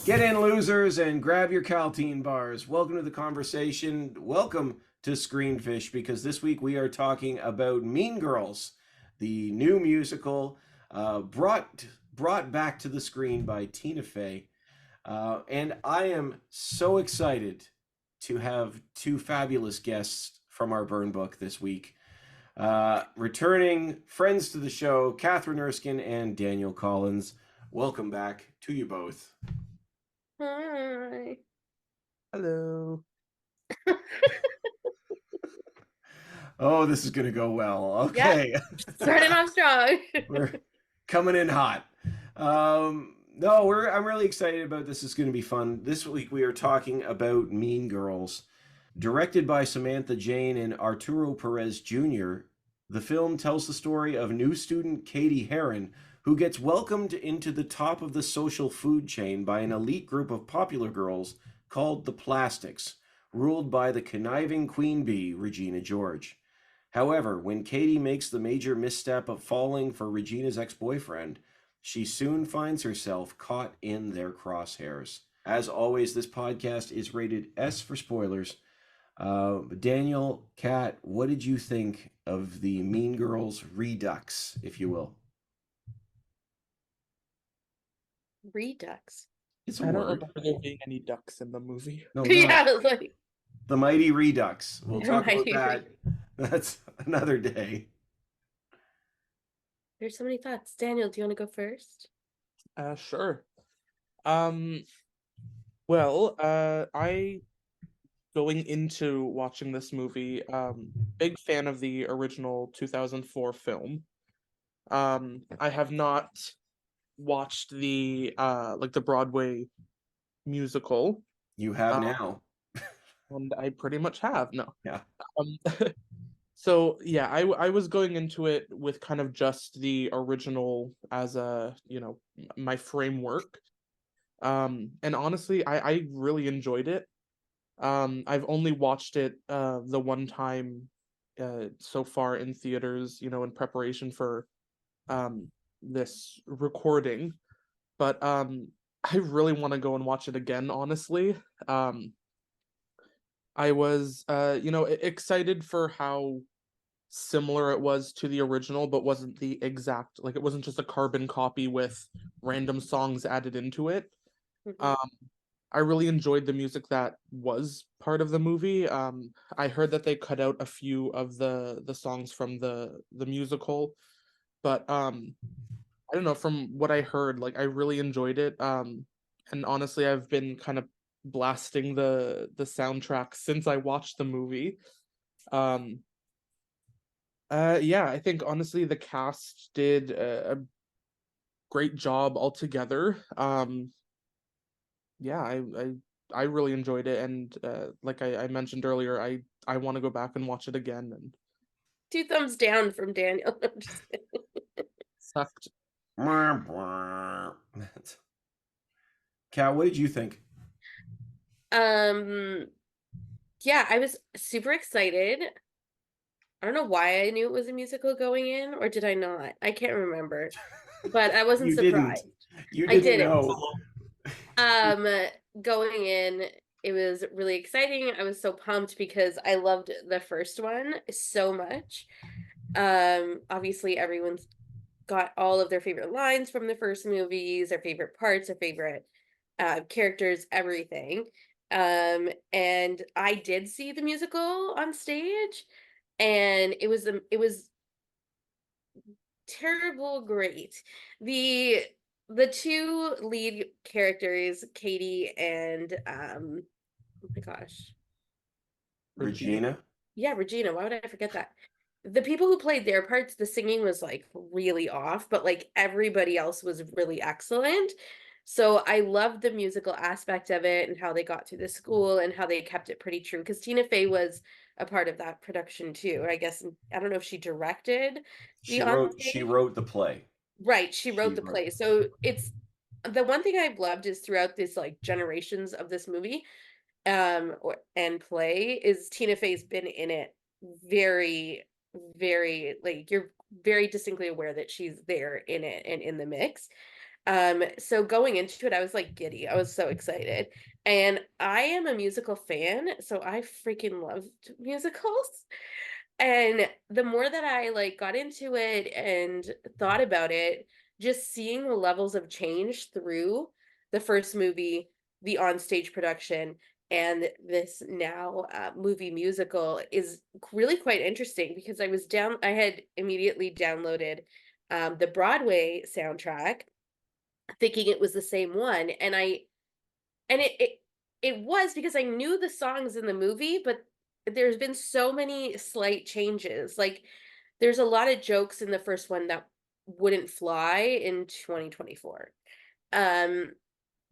Get in, losers, and grab your Caltine bars. Welcome to the conversation. Welcome to Screenfish, because this week we are talking about Mean Girls, the new musical brought back to the screen by Tina Fey. And I am so excited to have two fabulous guests from our burn book this week. Returning friends to the show, Catherine Erskine and Daniel Collins. Welcome back to you both. Hi. Hello. Oh, this is going to go well. Okay. Starting off strong. We're coming in hot. No, I'm really excited about this. It's going to be fun. This week we are talking about Mean Girls. Directed by Samantha Jane and Arturo Perez Jr., the film tells the story of new student Cady Heron, who gets welcomed into the top of the social food chain by an elite group of popular girls called the Plastics, ruled by the conniving queen bee, Regina George. However, when Cady makes the major misstep of falling for Regina's ex-boyfriend, she soon finds herself caught in their crosshairs. As always, this podcast is rated S for spoilers. Daniel, Kat, what did you think of the Mean Girls Redux, if you will? Redux. It's a I don't word. remember there being any ducks in the movie. No, Yeah, not I was like, the Mighty Redux. We'll The talk about Mighty that. That's another day. there's so many thoughts. Daniel, do you want to go first? Sure. Um, I going into watching this movie, big fan of the original 2004 film. I have not watched the the Broadway musical. You have Um, now. and I pretty much have. No. Yeah. Um, So yeah, I was going into it with kind of just the original as a, my framework. And honestly, I really enjoyed it. I've only watched it the one time so far in theaters, in preparation for this recording. But I really want to go and watch it again, honestly. I was excited for how similar it was to the original, but wasn't the exact, like it wasn't just a carbon copy with random songs added into it. Mhm. Um, I really enjoyed the music that was part of the movie. I heard that they cut out a few of the songs from the musical, but I don't know, from what I heard, like I really enjoyed it. And honestly, I've been kind of blasting the soundtrack since I watched the movie. Um, yeah, I think honestly the cast did a great job altogether. Yeah, I really enjoyed it, and like I mentioned earlier, I want to go back and watch it again. And 2 thumbs down from Daniel. I'm just kidding. sucked. Kat, what did you think? Um, yeah, I was super excited. I don't know why I knew it was a musical going in, or did I not? I can't remember. But I wasn't You didn't. surprised. You I didn't didn't. know. Um, Going in, it was really exciting. I was so pumped because I loved the first one so much. Obviously everyone's got all of their favorite lines from the first movies, their favorite parts, their favorite characters, everything. And I did see the musical on stage, and it was terrible great. The the two lead characters, Katie and oh my gosh. Regina? Yeah, Regina, why would I forget that? The people who played their parts, the singing was like really off, but like everybody else was really excellent. So I loved the musical aspect of it and how they got through the school and how they kept it pretty true. Because Tina Fey was a part of that production too. I guess I don't know if she directed the She on wrote she stage. wrote the play. Right, she wrote She the wrote play. So it's the one thing I've loved is throughout this like generations of this movie, and play is Tina Fey's been in it very, very like you're very distinctly aware that she's there in it and in the mix. So going into it, I was like giddy. I was so excited. And I am a musical fan, so I freaking loved musicals. And the more that I like got into it and thought about it, just seeing the levels of change through the first movie, the onstage production, and this now movie musical is really quite interesting because I had immediately downloaded the Broadway soundtrack thinking it was the same one, and it was because I knew the songs in the movie, but there's been so many slight changes. Like there's a lot of jokes in the first one that wouldn't fly in 2024. Um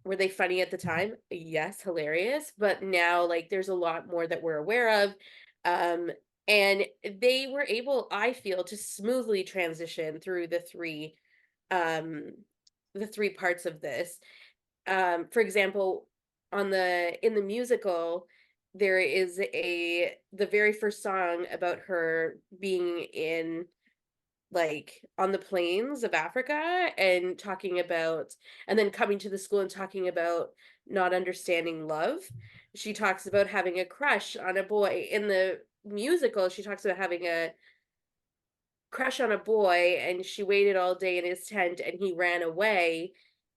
were they funny at the time? Yes, hilarious, but now like there's a lot more that we're aware of. Um and they were able, I feel, to smoothly transition through um the three parts of this. For example, in the musical, there is the very first song about her being in like on the plains of Africa and talking about, and then coming to the school and talking about not understanding love. She talks about having a crush on a boy. In the musical, she talks about having a crush on a boy, and she waited all day in his tent and he ran away,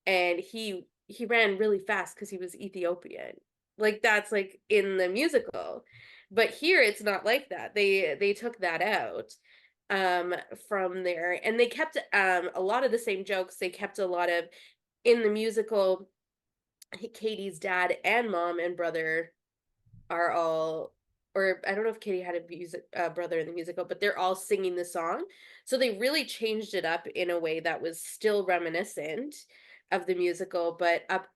and he ran really fast because he was Ethiopian. Like that's like in the musical, but here it's not like that. They took that out from there, and they kept a lot of the same jokes. They kept a lot of, in the musical, Katie's dad and mom and brother are all, or I don't know if Katie had a music brother in the musical, but they're all singing the song. So they really changed it up in a way that was still reminiscent of the musical, but up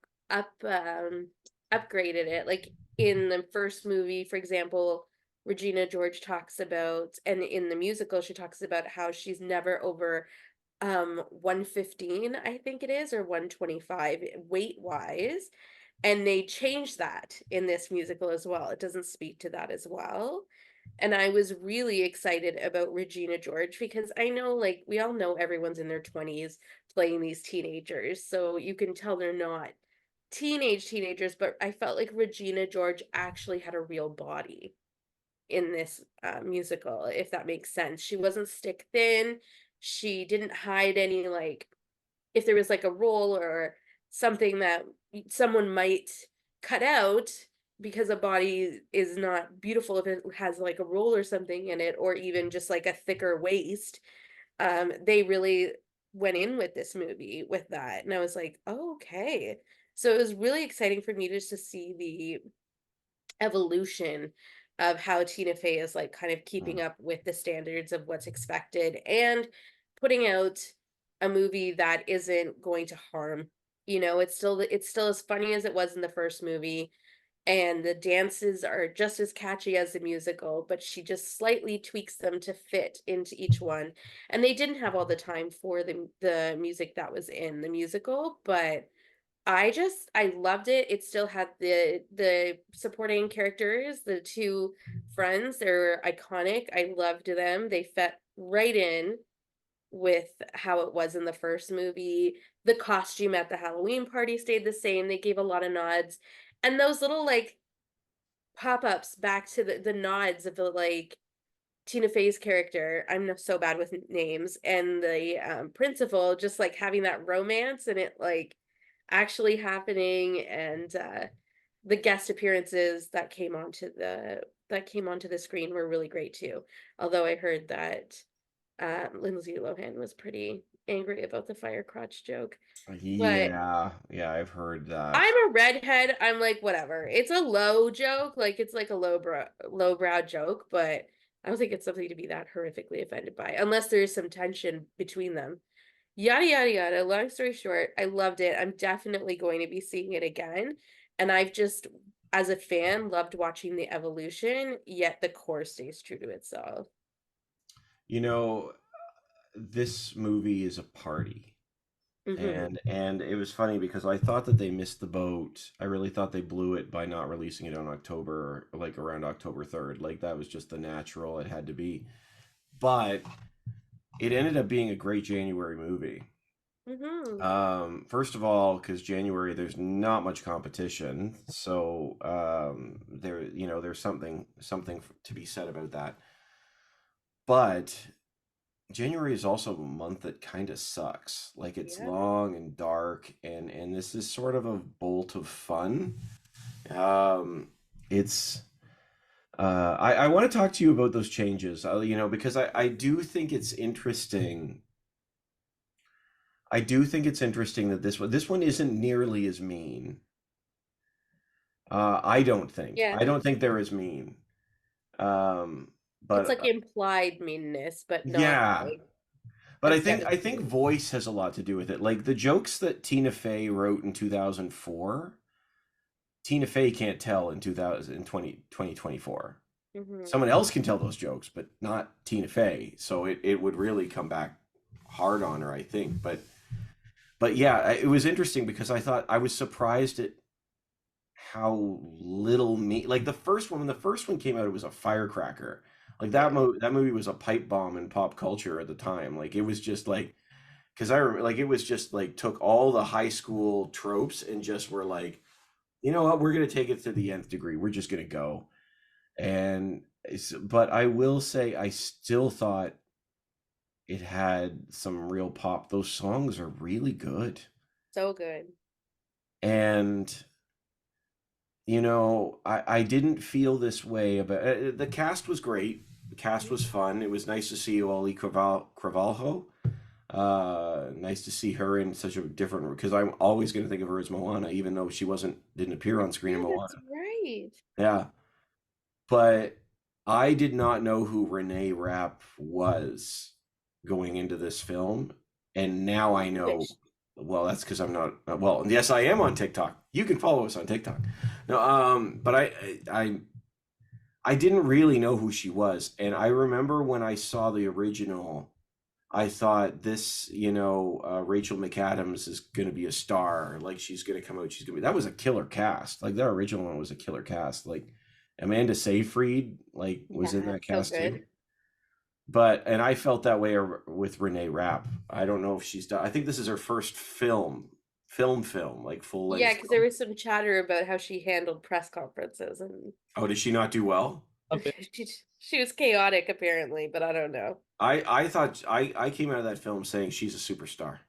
upgraded it. Like in the first movie, for example, Regina George talks about, and in the musical she talks about how she's never over 115, I think it is, or 125 weight wise, and they changed that in this musical as well. It doesn't speak to that as well. And I was really excited about Regina George because I know, like, we all know everyone's in their 20s playing these teenagers. So you can tell they're not teenagers, but I felt like Regina George actually had a real body in this musical, if that makes sense. She wasn't stick thin. She didn't hide any, like, if there was like a role or something that someone might cut out because a body is not beautiful if it has like a role or something in it, or even just like a thicker waist. They really went in with this movie with that, and I was like, oh, okay. So it was really exciting for me just to see the evolution of how Tina Fey is like kind of keeping up with the standards of what's expected and putting out a movie that isn't going to harm. You know, it's still as funny as it was in the first movie, and the dances are just as catchy as the musical, but she just slightly tweaks them to fit into each one. And they didn't have all the time for the music that was in the musical, but I loved it. It still had the supporting characters, the two friends. They're iconic. I loved them. They fit right in with how it was in the first movie. The costume at the Halloween party stayed the same. They gave a lot of nods. And those little like pop-ups back to the nods of the like Tina Fey's character. I'm so bad with names, and the principal just like having that romance and it like actually happening, and the guest appearances that came onto the screen were really great too. Although I heard that Lindsay Lohan was pretty angry about the fire crotch joke. But Yeah, I've heard that. I'm a redhead. I'm like, whatever. It's a low joke, like it's like a lowbrow joke, but I don't think it's something to be that horrifically offended by, unless there's some tension between them. Yada yada yada. Long story short, I loved it. I'm definitely going to be seeing it again. And I've just, as a fan, loved watching the evolution, yet the core stays true to itself. You know, this movie is a party. Hmm. And it was funny because I thought that they missed the boat. I really thought they blew it by not releasing it on October, like around October 3rd. Like that was just the natural it had to be. But it ended up being a great January movie. First of all, because January there's not much competition, so there's something to be said about that. But January is also a month that kind of sucks. Like it's Yeah. long and dark, and this is sort of a bolt of fun. It's I want to talk to you about those changes, because I do think it's interesting. I do think it's interesting that this one isn't nearly as mean. I don't think. Yeah. I don't think they're as mean. It's But like implied meanness, but not yeah. like But I as think devastating. voice has a lot to do with it. Like the jokes that Tina Fey wrote in 2004, Tina Fey can't tell in 2024. Hmm. Someone else can tell those jokes, but not Tina Fey. So it would really come back hard on her, I think. But yeah, it was interesting because I was surprised at how little me like the first one when the first one came out, it was a firecracker. Like Yeah. that movie was a pipe bomb in pop culture at the time. Like it was just like because I remember like it was just like took all the high school tropes and just were like, you know what, we're gonna take it to the nth degree. We're just gonna go. But I will say I still thought it had some real pop. Those songs are really good. So good. And I didn't feel this way about the cast was great. The cast was fun. It was nice to see Oli Cravalho. Nice to see her in such a different because I'm always going to think of her as Moana, even though she didn't appear on screen in Yeah, that's Moana. right. Yeah, but I did not know who Renee Rapp was going into this film, and now I know. Wish. Well, that's because I'm not. Well, yes, I am on TikTok. You can follow us on TikTok. No, but I didn't really know who she was, and I remember when I saw the original, I thought this, Rachel McAdams is going to be a star. Like she's going to come out. She's going to be. That was a killer cast. Like that original one was a killer cast. Like Amanda Seyfried, like was in Yeah, that so cast too. good. And I felt that way with Renee Rapp. I don't know if she's done. I think this is her first film, like full Yeah, length because there film. was some chatter about how she handled press conferences, and Oh, did she not do well? A bit. she, she was chaotic apparently, but I don't know. I thought I came out of that film saying she's a superstar.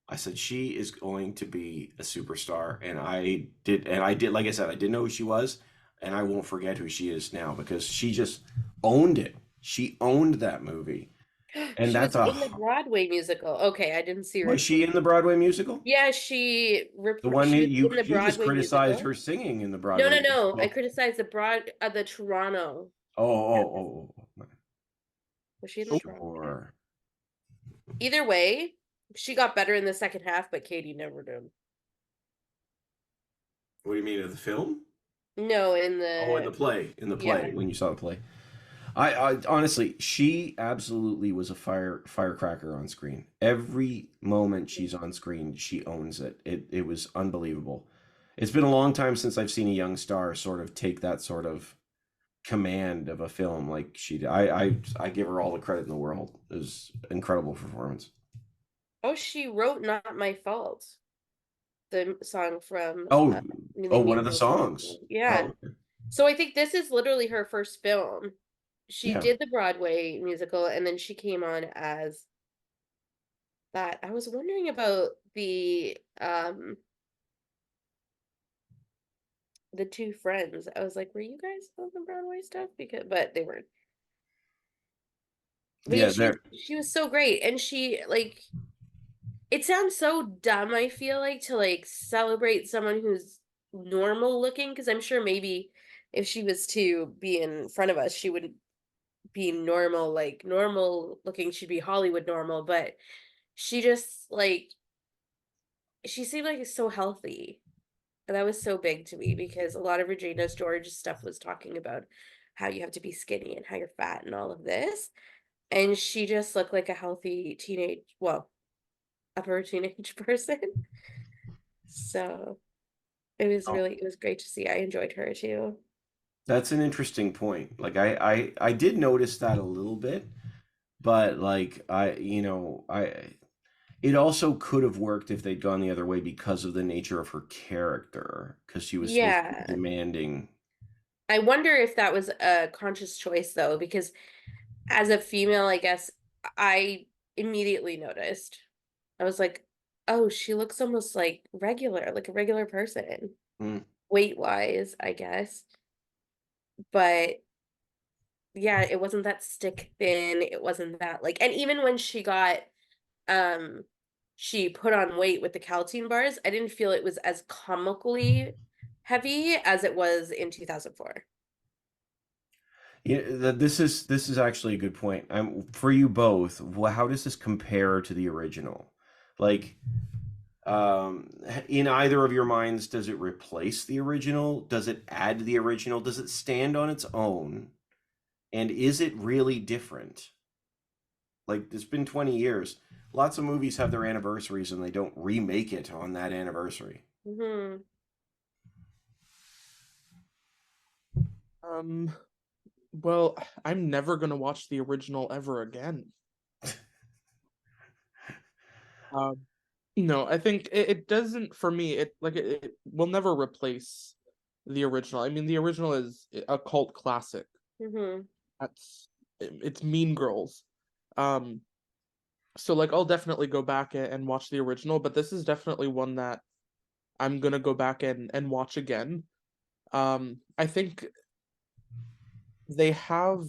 I said she is going to be a superstar, and I did. Like I said, I didn't know who she was, and I won't forget who she is now because she just owned it. She owned that movie, and She that's was a. in the Broadway musical. Okay, I didn't see her Was in she film. in the Broadway musical? Yeah, The one she that was in the you just Broadway criticized musical. her singing in the No, Broadway no, no. I musical. criticized the Toronto Oh, cast. oh, oh, Was she in the oh. Toronto cast? Sure. Either way, she got better in the second half, but Cady never did. What do you mean of the film? No, in Oh, the in the yeah. play when you saw the play. I honestly, she absolutely was a firecracker on screen. Every moment she's on screen, she owns it. It was unbelievable. It's been a long time since I've seen a young star sort of take that sort of command of a film like she did. I give her all the credit in the world. It was incredible performance. Oh, she wrote "Not My Fault," the song from Oh, Mean one Mean of the Girls Two. songs. Yeah. Oh, okay. So I think this is literally her first film. She Yeah. did the Broadway musical, and then she came on as that. I was wondering about the two friends. I was like, were you guys on the Broadway stuff? But they weren't. But yeah, Yeah, there. she was so great, and she like it sounds so dumb. I feel like to like celebrate someone who's normal looking, because I'm sure maybe if she was to be in front of us, she wouldn't be normal, like normal looking. She'd be Hollywood normal, but she just like she seemed like so healthy. And that was so big to me because a lot of Regina George stuff was talking about how you have to be skinny and how you're fat and all of this. And she just looked like a healthy upper teenage person. So Oh, it was great to see. I enjoyed her too. that's an interesting point. Like I did notice that a little bit, but like I It also could have worked if they'd gone the other way because of the nature of her character, because she was supposed to be Yeah. demanding. I wonder if that was a conscious choice though, because as a female, I guess I immediately noticed. I was like, oh, she looks almost like a regular person, Mm. weight wise, I guess. But yeah, it wasn't that stick thin. It wasn't that like, and even when um, she put on weight with the calcium bars, I didn't feel it was as comically heavy as it was in 2004. Yeah, this is actually a good point. For you both. How does this compare to the original? Like, in either of your minds, does it replace the original? Does it add to the original? Does it stand on its own? And is it really different? Like, it's been 20 years. Lots of movies have their anniversaries and they don't remake it on that anniversary. Hmm. Well, I'm never gonna watch the original ever again. Um, no, I think it doesn't for me. It will never replace the original. I mean, the original is a cult classic. Hmm. It's Mean Girls. Um, so like I'll definitely go back and watch the original, but this is definitely one that I'm gonna go back and watch again. I think they have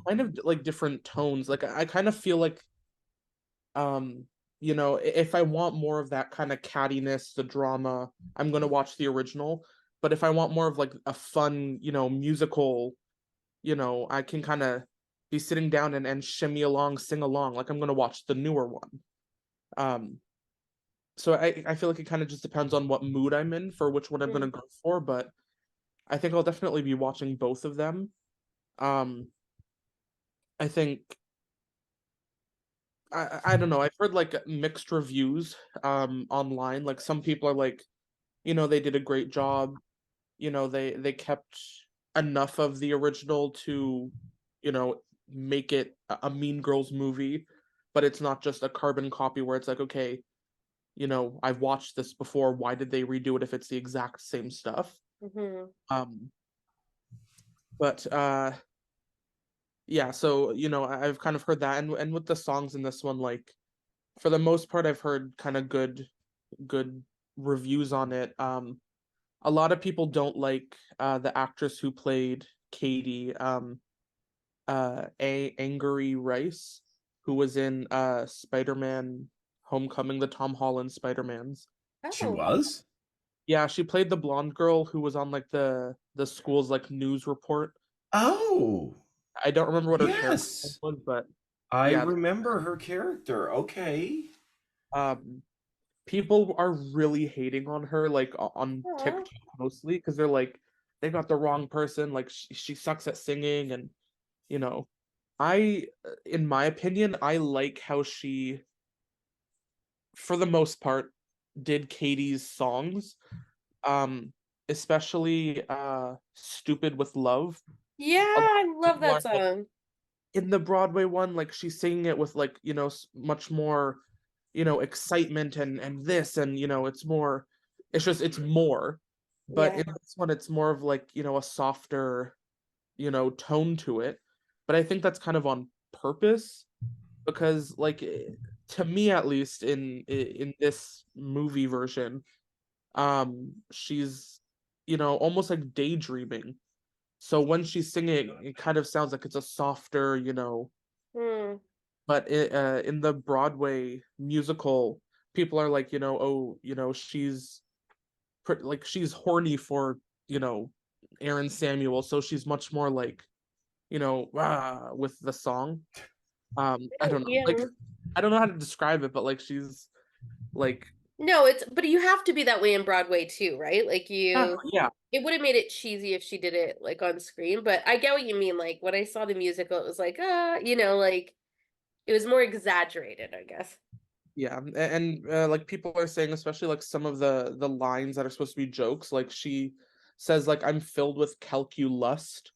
kind of like different tones. Like I kind of feel like um if I want more of that kind of cattiness, the drama, I'm gonna watch the original. But if I want more of like a fun, musical, I can kind of be sitting down and shimmy along, sing along, like I'm gonna watch the newer one. Um, so I feel like it kind of just depends on what mood I'm in for which one I'm gonna go for, but I think I'll definitely be watching both of them. Um, I think I don't know. I've heard like mixed reviews online. Like some people are like, they did a great job. They kept enough of the original to, make it a Mean Girls movie, but it's not just a carbon copy where it's like, okay, I've watched this before. Why did they redo it if it's the exact same stuff? Hmm. Um, but yeah, so I've kind of heard that, and with the songs in this one, like for the most part, I've heard kind of good reviews on it. A lot of people don't like the actress who played Cady, Angourie Rice, who was in Spider-Man Homecoming, the Tom Holland Spider-Mans. She Oh. was? Yeah, she played the blonde girl who was on like the school's like news report. Oh, I don't remember what her character yes. was, but I yeah, remember her character. Okay. um, people are really hating on her, like on Aw. TikTok mostly, because they're like, they got the wrong person. Like she sucks at singing, and you know, in my opinion, I like how she, for the most part, did Katie's songs, um, especially "Stupid with Love." Yeah, A lot I of love people that are like, song. in the Broadway one, like she's singing it with like much more, excitement and this and it's more, it's more. But Yeah. in this one, it's more of like a softer, tone to it. But I think that's kind of on purpose because like to me at least in this movie version, she's almost like daydreaming. So when she's singing, it kind of sounds like it's a softer, Hmm. but in the Broadway musical, people are like, oh, like she's horny for, you know, Aaron Samuel, so she's much more like, with the song. I don't know, like Yeah. I don't know how to describe it, but like she's like, No, but you have to be that way in Broadway too, right? Like yeah, it would have made it cheesy if she did it like on screen, but I get what you mean. Like when I saw the musical, it was like, like it was more exaggerated, I guess. yeah, and like people are saying, especially like some of the lines that are supposed to be jokes, like she says like I'm filled with calculust.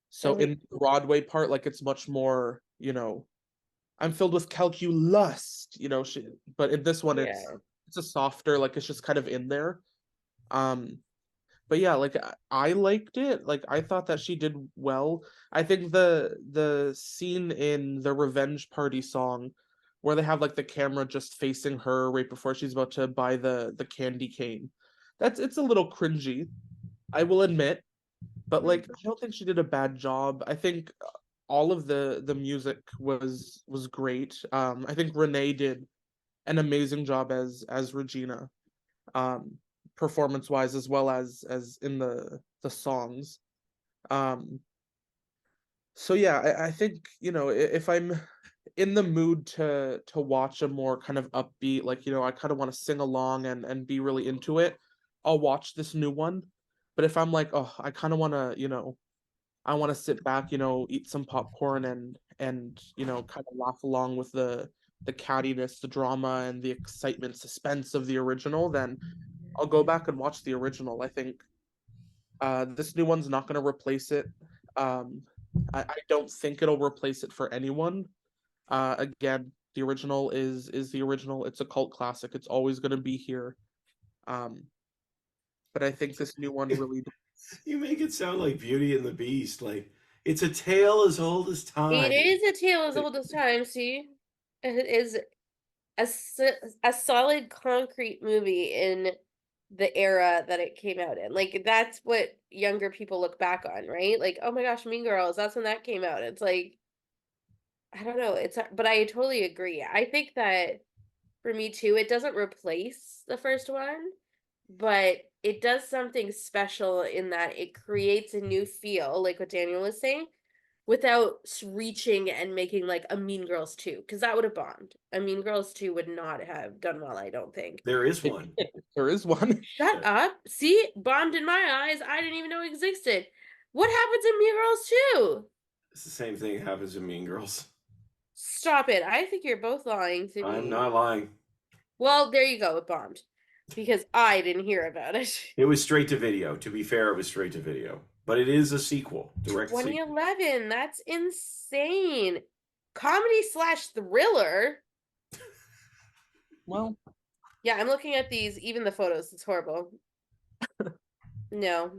So Oh, in the Broadway part, like it's much more, I'm filled with calculust, but in this one Yeah. it's a softer, like it's just kind of in there. But yeah, like I liked it. Like I thought that she did well. I think the scene in the Revenge Party song where they have like the camera just facing her right before she's about to buy the candy cane. It's a little cringy, I will admit, but like I don't think she did a bad job. I think all of the music was great. I think Renee did an amazing job as Regina. Performance wise as well as in the songs. So yeah, I think if I'm in the mood to watch a more kind of upbeat, like I kind of want to sing along and be really into it, I'll watch this new one. But if I'm like, oh, I kind of want to I want to sit back, eat some popcorn and kind of laugh along with the cattiness, the drama, and the excitement, suspense of the original, then I'll go back and watch the original. I think this new one's not going to replace it. I don't think it'll replace it for anyone. Again, the original is the original. It's a cult classic. It's always going to be here. But I think this new one really. You make it sound like Beauty and the Beast. Like it's a tale as old as time. It is a tale as old as time. See, it is a solid concrete movie in the era that it came out in. Like that's what younger people look back on, right? Like, oh my gosh, Mean Girls, that's when that came out. It's like I don't know, but I totally agree. I think that for me too, it doesn't replace the first one, but it does something special in that it creates a new feel, like what Daniel was saying, without reaching and making like a Mean Girls 2, because that would have bombed. A Mean Girls 2 would not have done well, I don't think. There is one. There is one. Shut up. See? Bombed in my eyes. I didn't even know it existed. What happens in Mean Girls 2? It's the same thing that happens in Mean Girls. Stop it. I think you're both lying to me. I'm not lying. Well, there you go. It bombed. Because I didn't hear about it. It was straight to video. To be fair, it was straight to video. But it is a sequel. Direct 2011. sequel. That's insane. Comedy/thriller. Well, yeah, I'm looking at these, even the photos. It's horrible. No.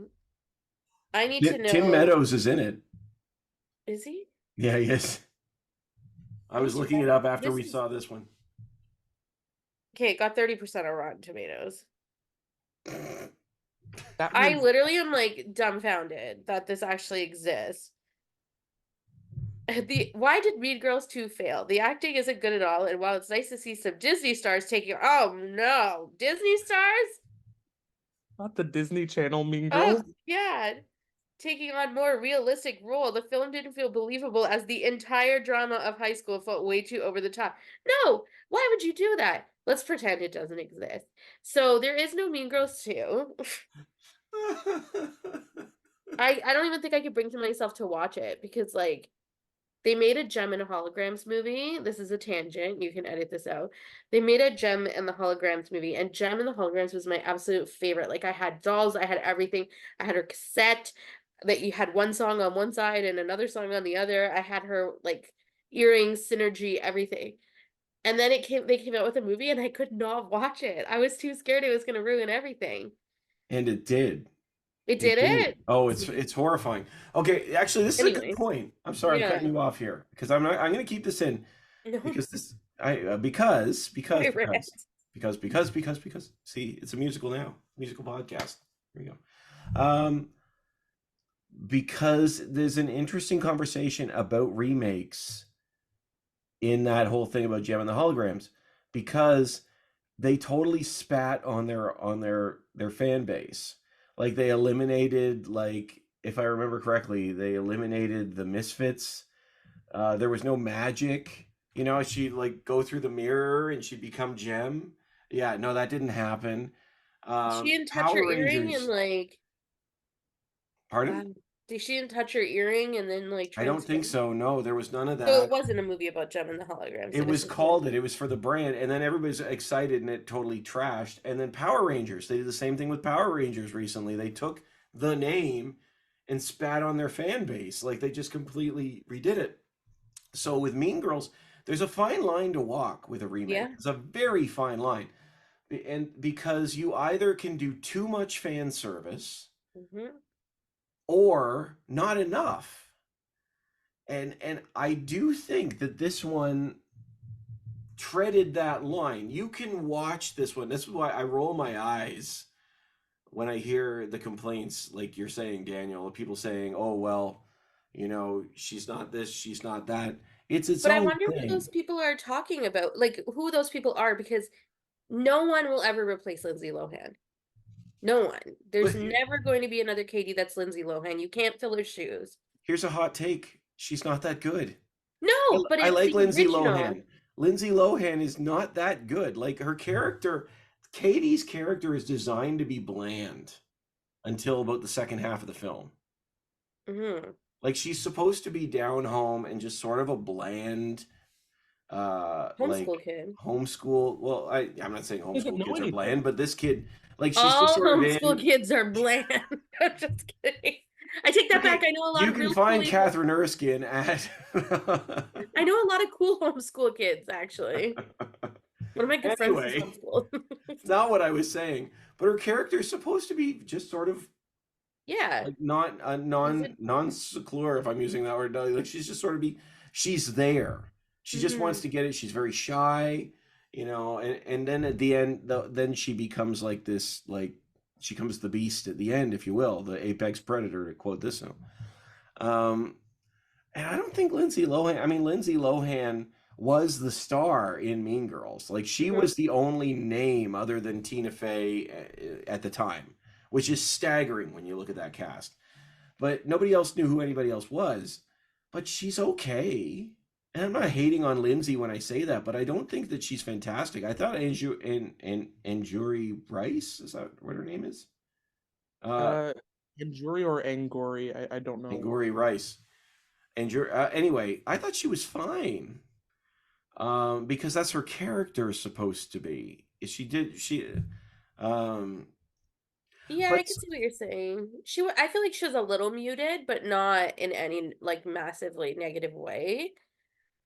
I need to know. Tim Meadows is in it. Is he? Yeah, he is. I was looking it up after we saw this one. Okay, it got 30% on Rotten Tomatoes. I literally am like dumbfounded that this actually exists. Why did Mean Girls 2 fail? The acting isn't good at all, and while it's nice to see some Disney stars taking Disney stars? Not the Disney Channel Mean Girls. Oh yeah. Taking on more realistic role, the film didn't feel believable as the entire drama of high school felt way too over the top. No, why would you do that? Let's pretend it doesn't exist. So there is no Mean Girls 2. I don't even think I could bring to myself to watch it because like they made a Gem and Holograms movie. This is a tangent. You can edit this out. They made a Gem and the Holograms movie, and Gem and the Holograms was my absolute favorite. Like I had dolls, I had everything. I had her cassette that you had one song on one side and another song on the other. I had her like earrings, synergy, everything. And then they came out with a movie and I could not watch it. I was too scared it was going to ruin everything. And it did. It did. Oh, it's horrifying. Okay, actually, this is a good point. I'm sorry I'm cutting you off here because I'm going to keep this in because this because see, it's a musical now, musical podcast. Here we go. Because there's an interesting conversation about remakes in that whole thing about Gem and the Holograms because they totally spat on their fan base. Like they eliminated, like if I remember correctly, they eliminated the Misfits. There was no magic. She'd like go through the mirror and she'd become Gem. Yeah, no, that didn't happen. She didn't touch her earring and like. Pardon? She didn't touch her earring and then like. I don't think so. No, there was none of that. So it wasn't a movie about Gem and the Holograms. It was called it. It was for the brand, and then everybody's excited, and it totally trashed. And then Power Rangers, they did the same thing with Power Rangers recently. They took the name and spat on their fan base, like they just completely redid it. So with Mean Girls, there's a fine line to walk with a remake. Yeah. It's a very fine line. And because you either can do too much fan service Hmm. or not enough. And I do think that this one treaded that line. You can watch this one. This is why I roll my eyes when I hear the complaints, like you're saying, Daniel, of people saying, "Oh well, she's not this, she's not that." It's its But I own wonder who thing. those people are talking about, like who those people are, because no one will ever replace Lindsay Lohan. No one. There's But never going to be another Cady that's Lindsay Lohan. You can't fill her shoes. here's a hot take: she's not that good. No, but I it's like the Lindsay original. Lohan. Lindsay Lohan is not that good. Like her character, Katie's character is designed to be bland until about the second half of the film. Hmm. Like she's supposed to be down home and just sort of a bland like Homeschool kid. homeschool. Well, I'm not saying Doesn't homeschool know kids are anything. bland, but this kid, like she's just All sort of homeschool in. kids are bland. I'm just kidding. I take that back. I know a lot You of can real find cool. Catherine Erskine at I know a lot of cool homeschool kids, actually. One of my good friends is anyway, homeschooled. it's not what I was saying, but her character is supposed to be just sort of Yeah. like not a non seclure, if I'm using that word. Like she's just sort of she's there. She just wants to get it. She's very shy, and then at the end, then she becomes like this, like she comes the beast at the end, if you will, the apex predator, to quote this film. And I don't think Lindsay Lohan. I mean, Lindsay Lohan was the star in Mean Girls. Like she was the only name other than Tina Fey at the time, which is staggering when you look at that cast. But nobody else knew who anybody else was. But she's okay. And I'm not hating on Lindsay when I say that, but I don't think that she's fantastic. I thought Angourie Rice, is that what her name is? Uh, Angourie or Angourie, I don't know. Angourie Rice. Anyway, I thought she was fine. Because that's her character is supposed to be. Um, Yeah, but I can see what you're saying. I feel like she was a little muted, but not in any like massively negative way.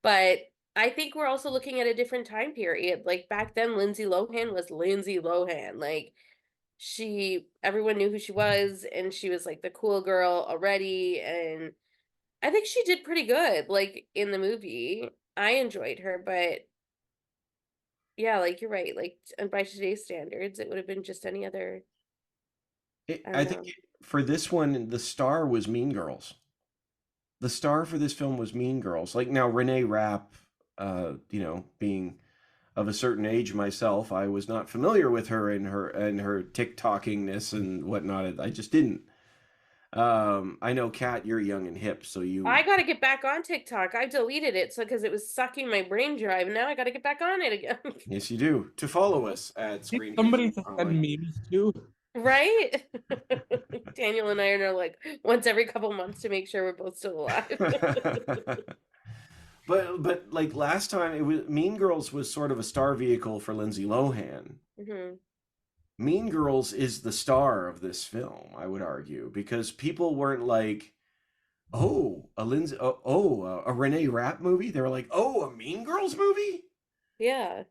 But I think we're also looking at a different time period. Like back then, Lindsay Lohan was Lindsay Lohan. Like everyone knew who she was, and she was like the cool girl already. And I think she did pretty good, like in the movie. I enjoyed her, but yeah, like you're right. Like by today's standards, it would have been just any other. I don't I think know. for this one, the star was Mean Girls. The star for this film was Mean Girls. Like now, Renee Rapp, being of a certain age myself, I was not familiar with her and her TikTokingness and whatnot. I just didn't. I know, Kat, you're young and hip, so I you. gotta get back on TikTok. I deleted it because it was sucking my brain drive. And now I gotta get back on it again. Yes, you do. To follow us at Need Screen somebody Haven to send Online. memes to. Right? Daniel and I are like once every couple months to make sure we're both still alive. But like last time, it was Mean Girls was sort of a star vehicle for Lindsay Lohan. Hmm. Mean Girls is the star of this film, I would argue, because people weren't like, "Oh, a Renee Rapp movie." They were like, "Oh, a Mean Girls movie," Yeah.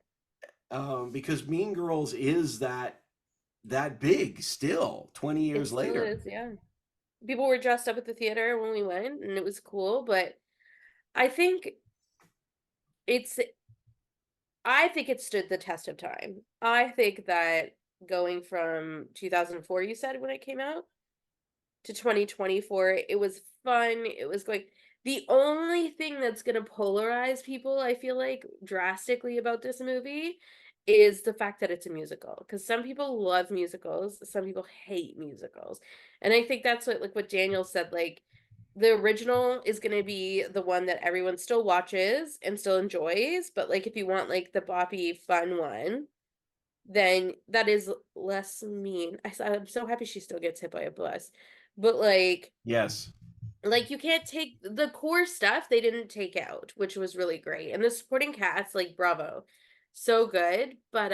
because Mean Girls is that big still, 20 It years still later. is, yeah. People were dressed up at the theater when we went, and it was cool, but I think it's I think it stood the test of time. I think that going from 2004, you said when it came out, to 2024, it was fun. It was going. The only thing that's going to polarize people, I feel like, drastically about this movie is the fact that it's a musical. Because some people love musicals, some people hate musicals. And I think that's what Daniel said, like, the original is going to be the one that everyone still watches and still enjoys. But, like, if you want, like, the boppy, fun one, then that is less mean. I'm so happy she still gets hit by a bus. But Yes. you can't take the core stuff they didn't take out, which was really great. And the supporting cast, like bravo. So good. But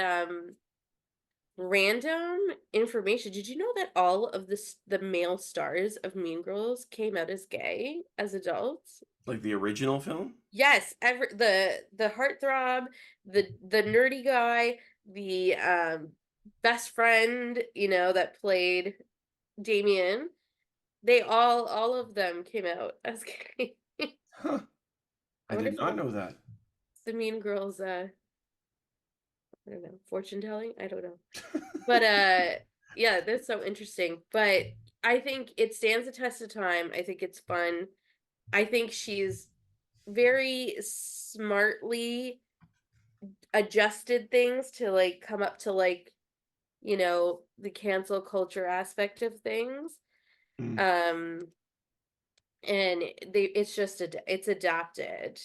random information. Did you know that all of the male stars of Mean Girls came out as gay as adults? Like the original film? Yes, the heartthrob, the nerdy guy, the best friend, that played Damien, they all of them came out as gay. Huh. I did not know that. It's the Mean Girls I don't know, fortune telling? I don't know. But yeah, that's so interesting. But I think it stands the test of time. I think it's fun. I think she's very smartly adjusted things to like come up to like, the cancel culture aspect of things. Mm. And it's adapted.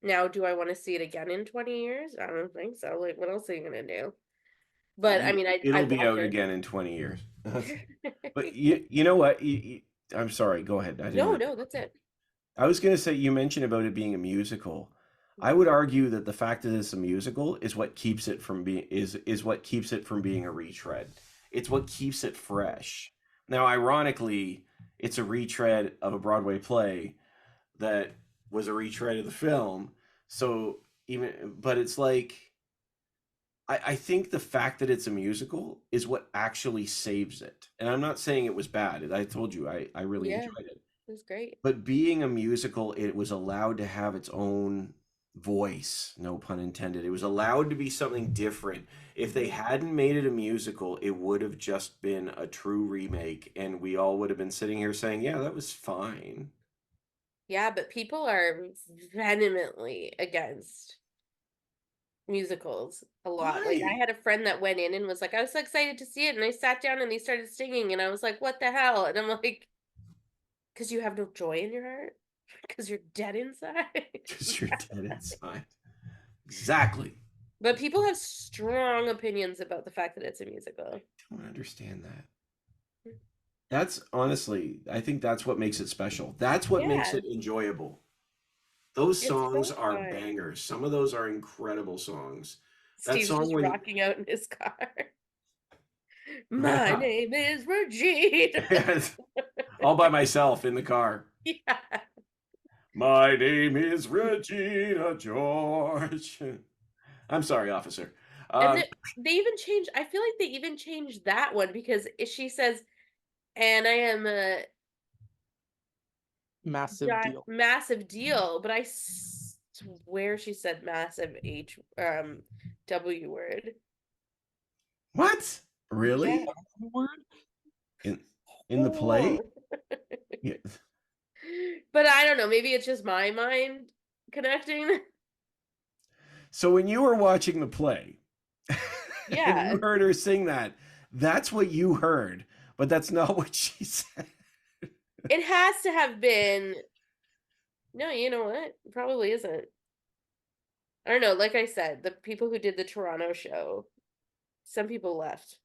Now, do I want to see it again in 20 years? I don't think so. Like, what else are you gonna do? But I mean, It'll I'd be watch out it. again in 20 years. But you know what? I'm sorry. Go ahead. I didn't. No, that's it. I was going to say, you mentioned about it being a musical. I would argue that the fact that it's a musical is what keeps it from being what keeps it from being a retread. It's what keeps it fresh. Now, ironically, it's a retread of a Broadway play that was a retread of the film. So but it's like, I think the fact that it's a musical is what actually saves it. And I'm not saying it was bad. I told you, I really Yeah, enjoyed it. it was great. But being a musical, it was allowed to have its own voice, no pun intended. It was allowed to be something different. If they hadn't made it a musical, it would have just been a true remake, and we all would have been sitting here saying, yeah, that was fine. Yeah, but people are vehemently against musicals a lot. Like, I Why? had a friend that went in and was like, I was so excited to see it, and I sat down and they started singing, and I was like, what the hell? And I'm like, because you have no joy in your heart? Because you're dead inside? Because you're dead inside. Exactly. But people have strong opinions about the fact that it's a musical. I don't understand that. That's honestly, I think that's what makes it special. That's what makes Yeah, it enjoyable. Those it's songs so are fun. bangers. Some of those are incredible songs. That Steve's song just when rocking out in his car. My name is Regina. all by myself in the car. Yeah. My name is Regina George. I'm sorry, officer. And they even changed, I feel like they even changed that one because she says, and I am a Massive deal. massive deal, but I swear she said massive W word. What? Really? Yeah. Word? In the play? Yeah. But I don't know, maybe it's just my mind connecting. So when you were watching the play, and Yeah. you heard her sing that, that's what you heard, but that's not what she said. It has to have been. No, you know what? It probably isn't. I don't know. Like I said, the people who did the Toronto show, some people left.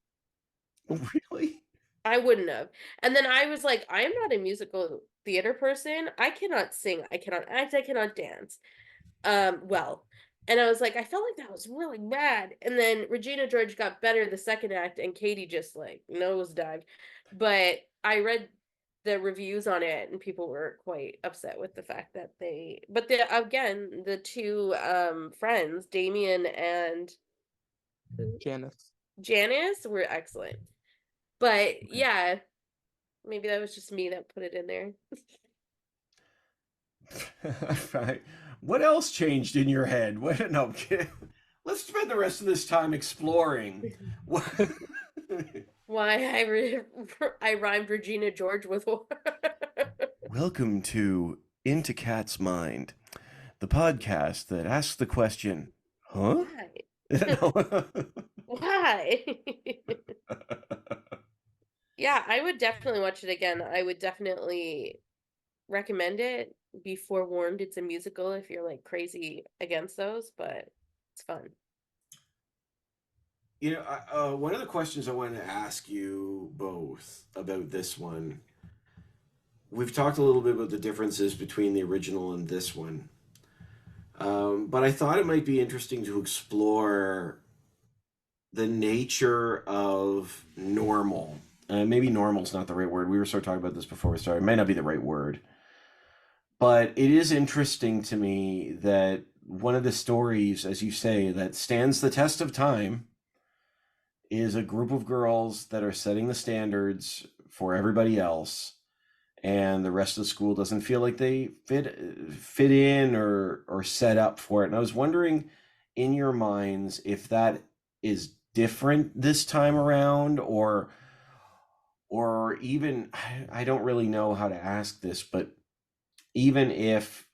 Really? I wouldn't have. And then I was like, I am not a musical theater person. I cannot sing. I cannot act. I cannot dance. Well. And I was like, I felt like that was really bad. And then Regina George got better the second act, and Cady just like nosedived. But I read the reviews on it, and people were quite upset with the fact that but the two friends, Damien and Janice, were excellent. But yeah, maybe that was just me that put it in there. Right. What else changed in your head? What? No, let's spend the rest of this time exploring. Why I rhymed Regina George with Welcome to Into Cat's Mind, the podcast that asks the question, huh? Why? Why? Yeah, I would definitely watch it again. I would definitely recommend it. Be forewarned, it's a musical if you're like crazy against those, but it's fun. You know, one of the questions I wanted to ask you both about this one, we've talked a little bit about the differences between the original and this one. But I thought it might be interesting to explore the nature of normal. Maybe normal is not the right word. We were sort of talking about this before we started. It might not be the right word. But it is interesting to me that one of the stories, as you say, that stands the test of time is a group of girls that are setting the standards for everybody else, and the rest of the school doesn't feel like they fit in or set up for it. And I was wondering, in your minds, if that is different this time around, or even, I don't really know how to ask this, but even if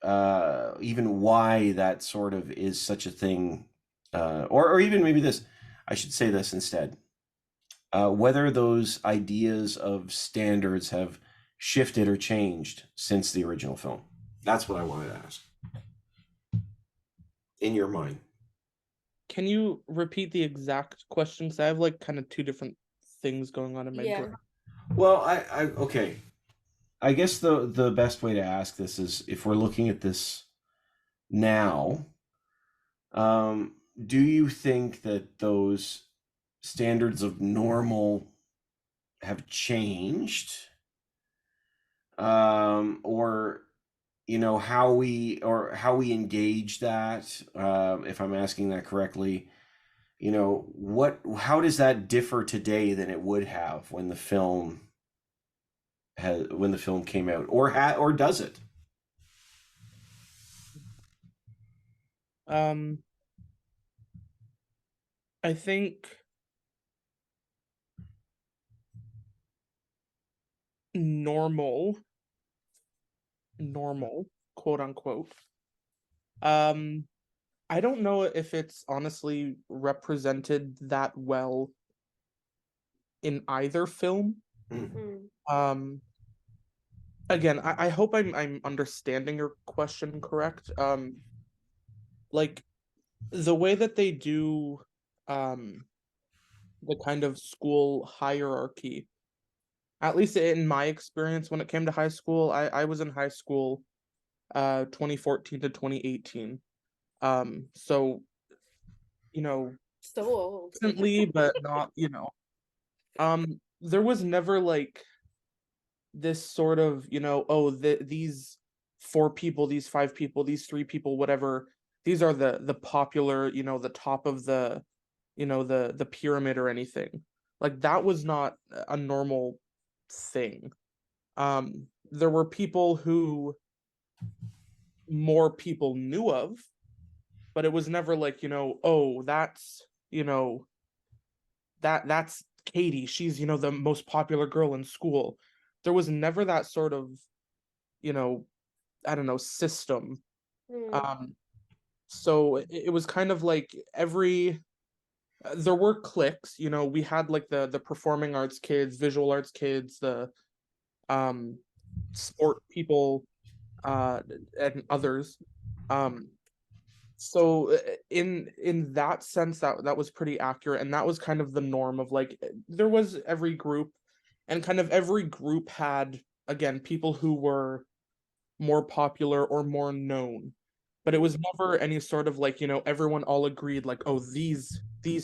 even why that sort of is such a thing, or even maybe this, I should say this instead, whether those ideas of standards have shifted or changed since the original film. That's what I wanted to ask. In your mind. Can you repeat the exact question? Because I have like kind of two different things going on in my brain. Well, I okay. I guess the best way to ask this is, if we're looking at this now, do you think that those standards of normal have changed, or how we engage that, if I'm asking that correctly, how does that differ today than it would have when the film came out, or does it? I think normal, quote unquote. I don't know if it's honestly represented that well in either film. Again, I hope I'm understanding your question correct. Like the way that they do the kind of school hierarchy, at least in my experience when it came to high school, I was in high school 2014 to 2018. So so old. recently, but not, there was never like this sort of, these 4 people, these 5 people, these 3 people, whatever, these are the popular, the top of the, the pyramid or anything. Like that was not a normal thing. There were people who more people knew of, but it was never like, oh, that's, that's Cady. She's, the most popular girl in school. There was never that sort of, I don't know, system. So it was kind of like there were cliques, we had like the performing arts kids, visual arts kids, the sport people, and others. So in that sense, that was pretty accurate, and that was kind of the norm of like there was every group, and kind of every group had, again, people who were more popular or more known, but it was never any sort of like, everyone all agreed like, oh, these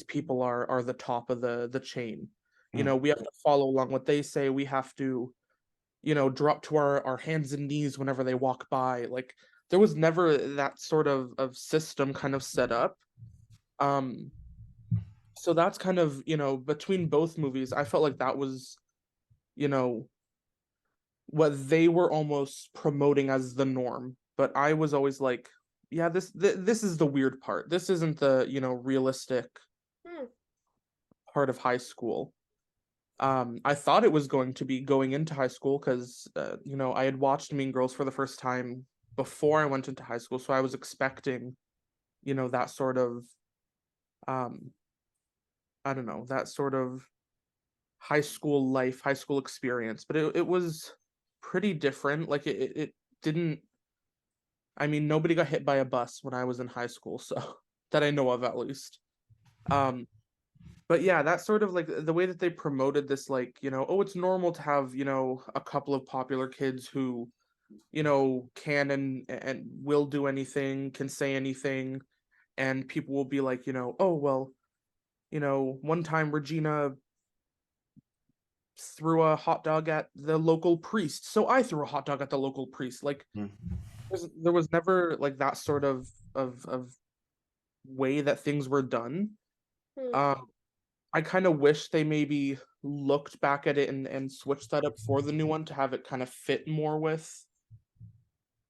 people are the top of the chain. We have to follow along what they say. We have to, drop to our hands and knees whenever they walk by. Like there was never that sort of system kind of set up. So that's kind of, between both movies, I felt like that was, what they were almost promoting as the norm. But I was always like, yeah, this is the weird part. This isn't the, realistic part of high school. I thought it was going to be going into high school because, I had watched Mean Girls for the first time before I went into high school. So I was expecting, that sort of, I don't know, that sort of high school life, high school experience. But it was pretty different. Like it didn't, I mean, nobody got hit by a bus when I was in high school. So that I know of, at least. But yeah, that's sort of like the way that they promoted this, like, oh, it's normal to have, a couple of popular kids who, can and will do anything, can say anything, and people will be like, oh, well, one time Regina threw a hot dog at the local priest, so I threw a hot dog at the local priest. Like, there was never like that sort of way that things were done. I kind of wish they maybe looked back at it and switched that up for the new one to have it kind of fit more with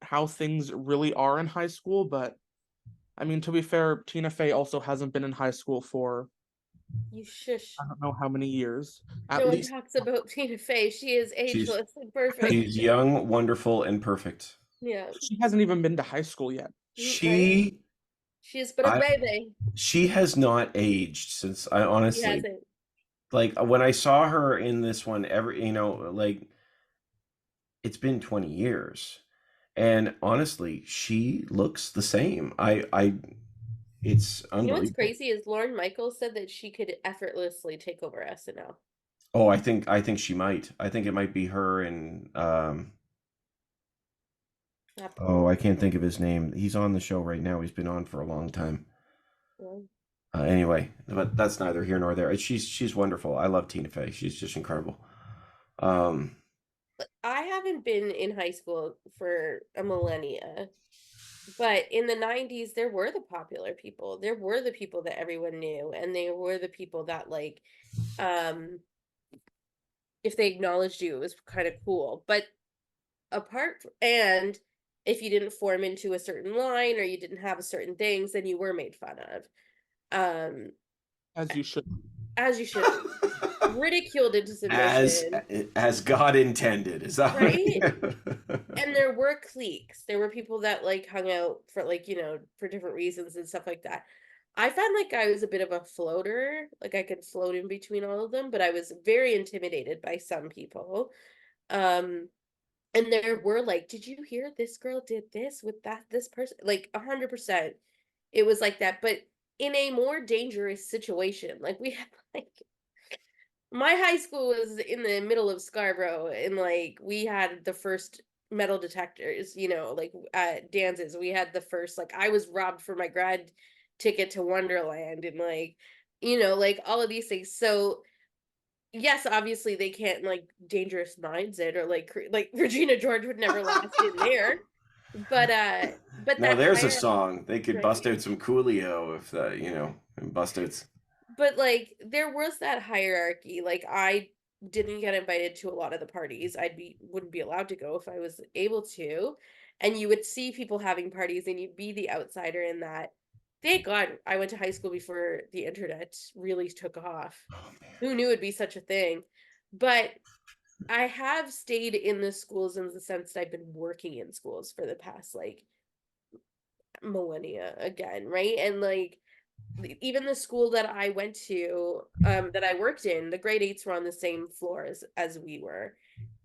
how things really are in high school. But I mean, to be fair, Tina Fey also hasn't been in high school for You shush. I don't know how many years. No one talks about Tina Fey. She is ageless and perfect. She's young, wonderful, and perfect. Yeah. She hasn't even been to high school yet. She is but a baby. She has not aged since I honestly. She hasn't. Like when I saw her in this one, like it's been 20 years, and honestly, she looks the same. It's unbelievable. You know what's crazy is Lauren Michaels said that she could effortlessly take over SNL. Oh, I think she might. I think it might be her and oh, I can't think of his name. He's on the show right now. He's been on for a long time. Yeah. Anyway, but that's neither here nor there. She's wonderful. I love Tina Fey. She's just incredible. I haven't been in high school for a millennia, but in the 90s, there were the popular people. There were the people that everyone knew, and they were the people that like, if they acknowledged you, it was kind of cool. But and if you didn't form into a certain line or you didn't have certain things, then you were made fun of. As you should. As you should. Ridiculed into submission. As God intended. Is that right? And there were cliques. There were people that like hung out for like, for different reasons and stuff like that. I found like I was a bit of a floater. Like I could float in between all of them, but I was very intimidated by some people. And there were like, did you hear this girl did this with this person? Like 100%. It was like that, but in a more dangerous situation. Like we had like, my high school was in the middle of Scarborough, and like we had the first metal detectors, like at Danz's. We had the first, like I was robbed for my grad ticket to Wonderland, and like, like all of these things. So yes, obviously they can't like Dangerous Minds it, or like Regina George would never last in there. But now there's a song they could bust out some Coolio if and bust out. But like there was that hierarchy. Like I didn't get invited to a lot of the parties. Wouldn't be allowed to go if I was able to. And you would see people having parties and you'd be the outsider in that. Thank God I went to high school before the internet really took off. Oh, who knew it'd be such a thing? But I have stayed in the schools in the sense that I've been working in schools for the past like millennia again, right? And like even the school that I went to, that I worked in, the grade 8s were on the same floor as we were.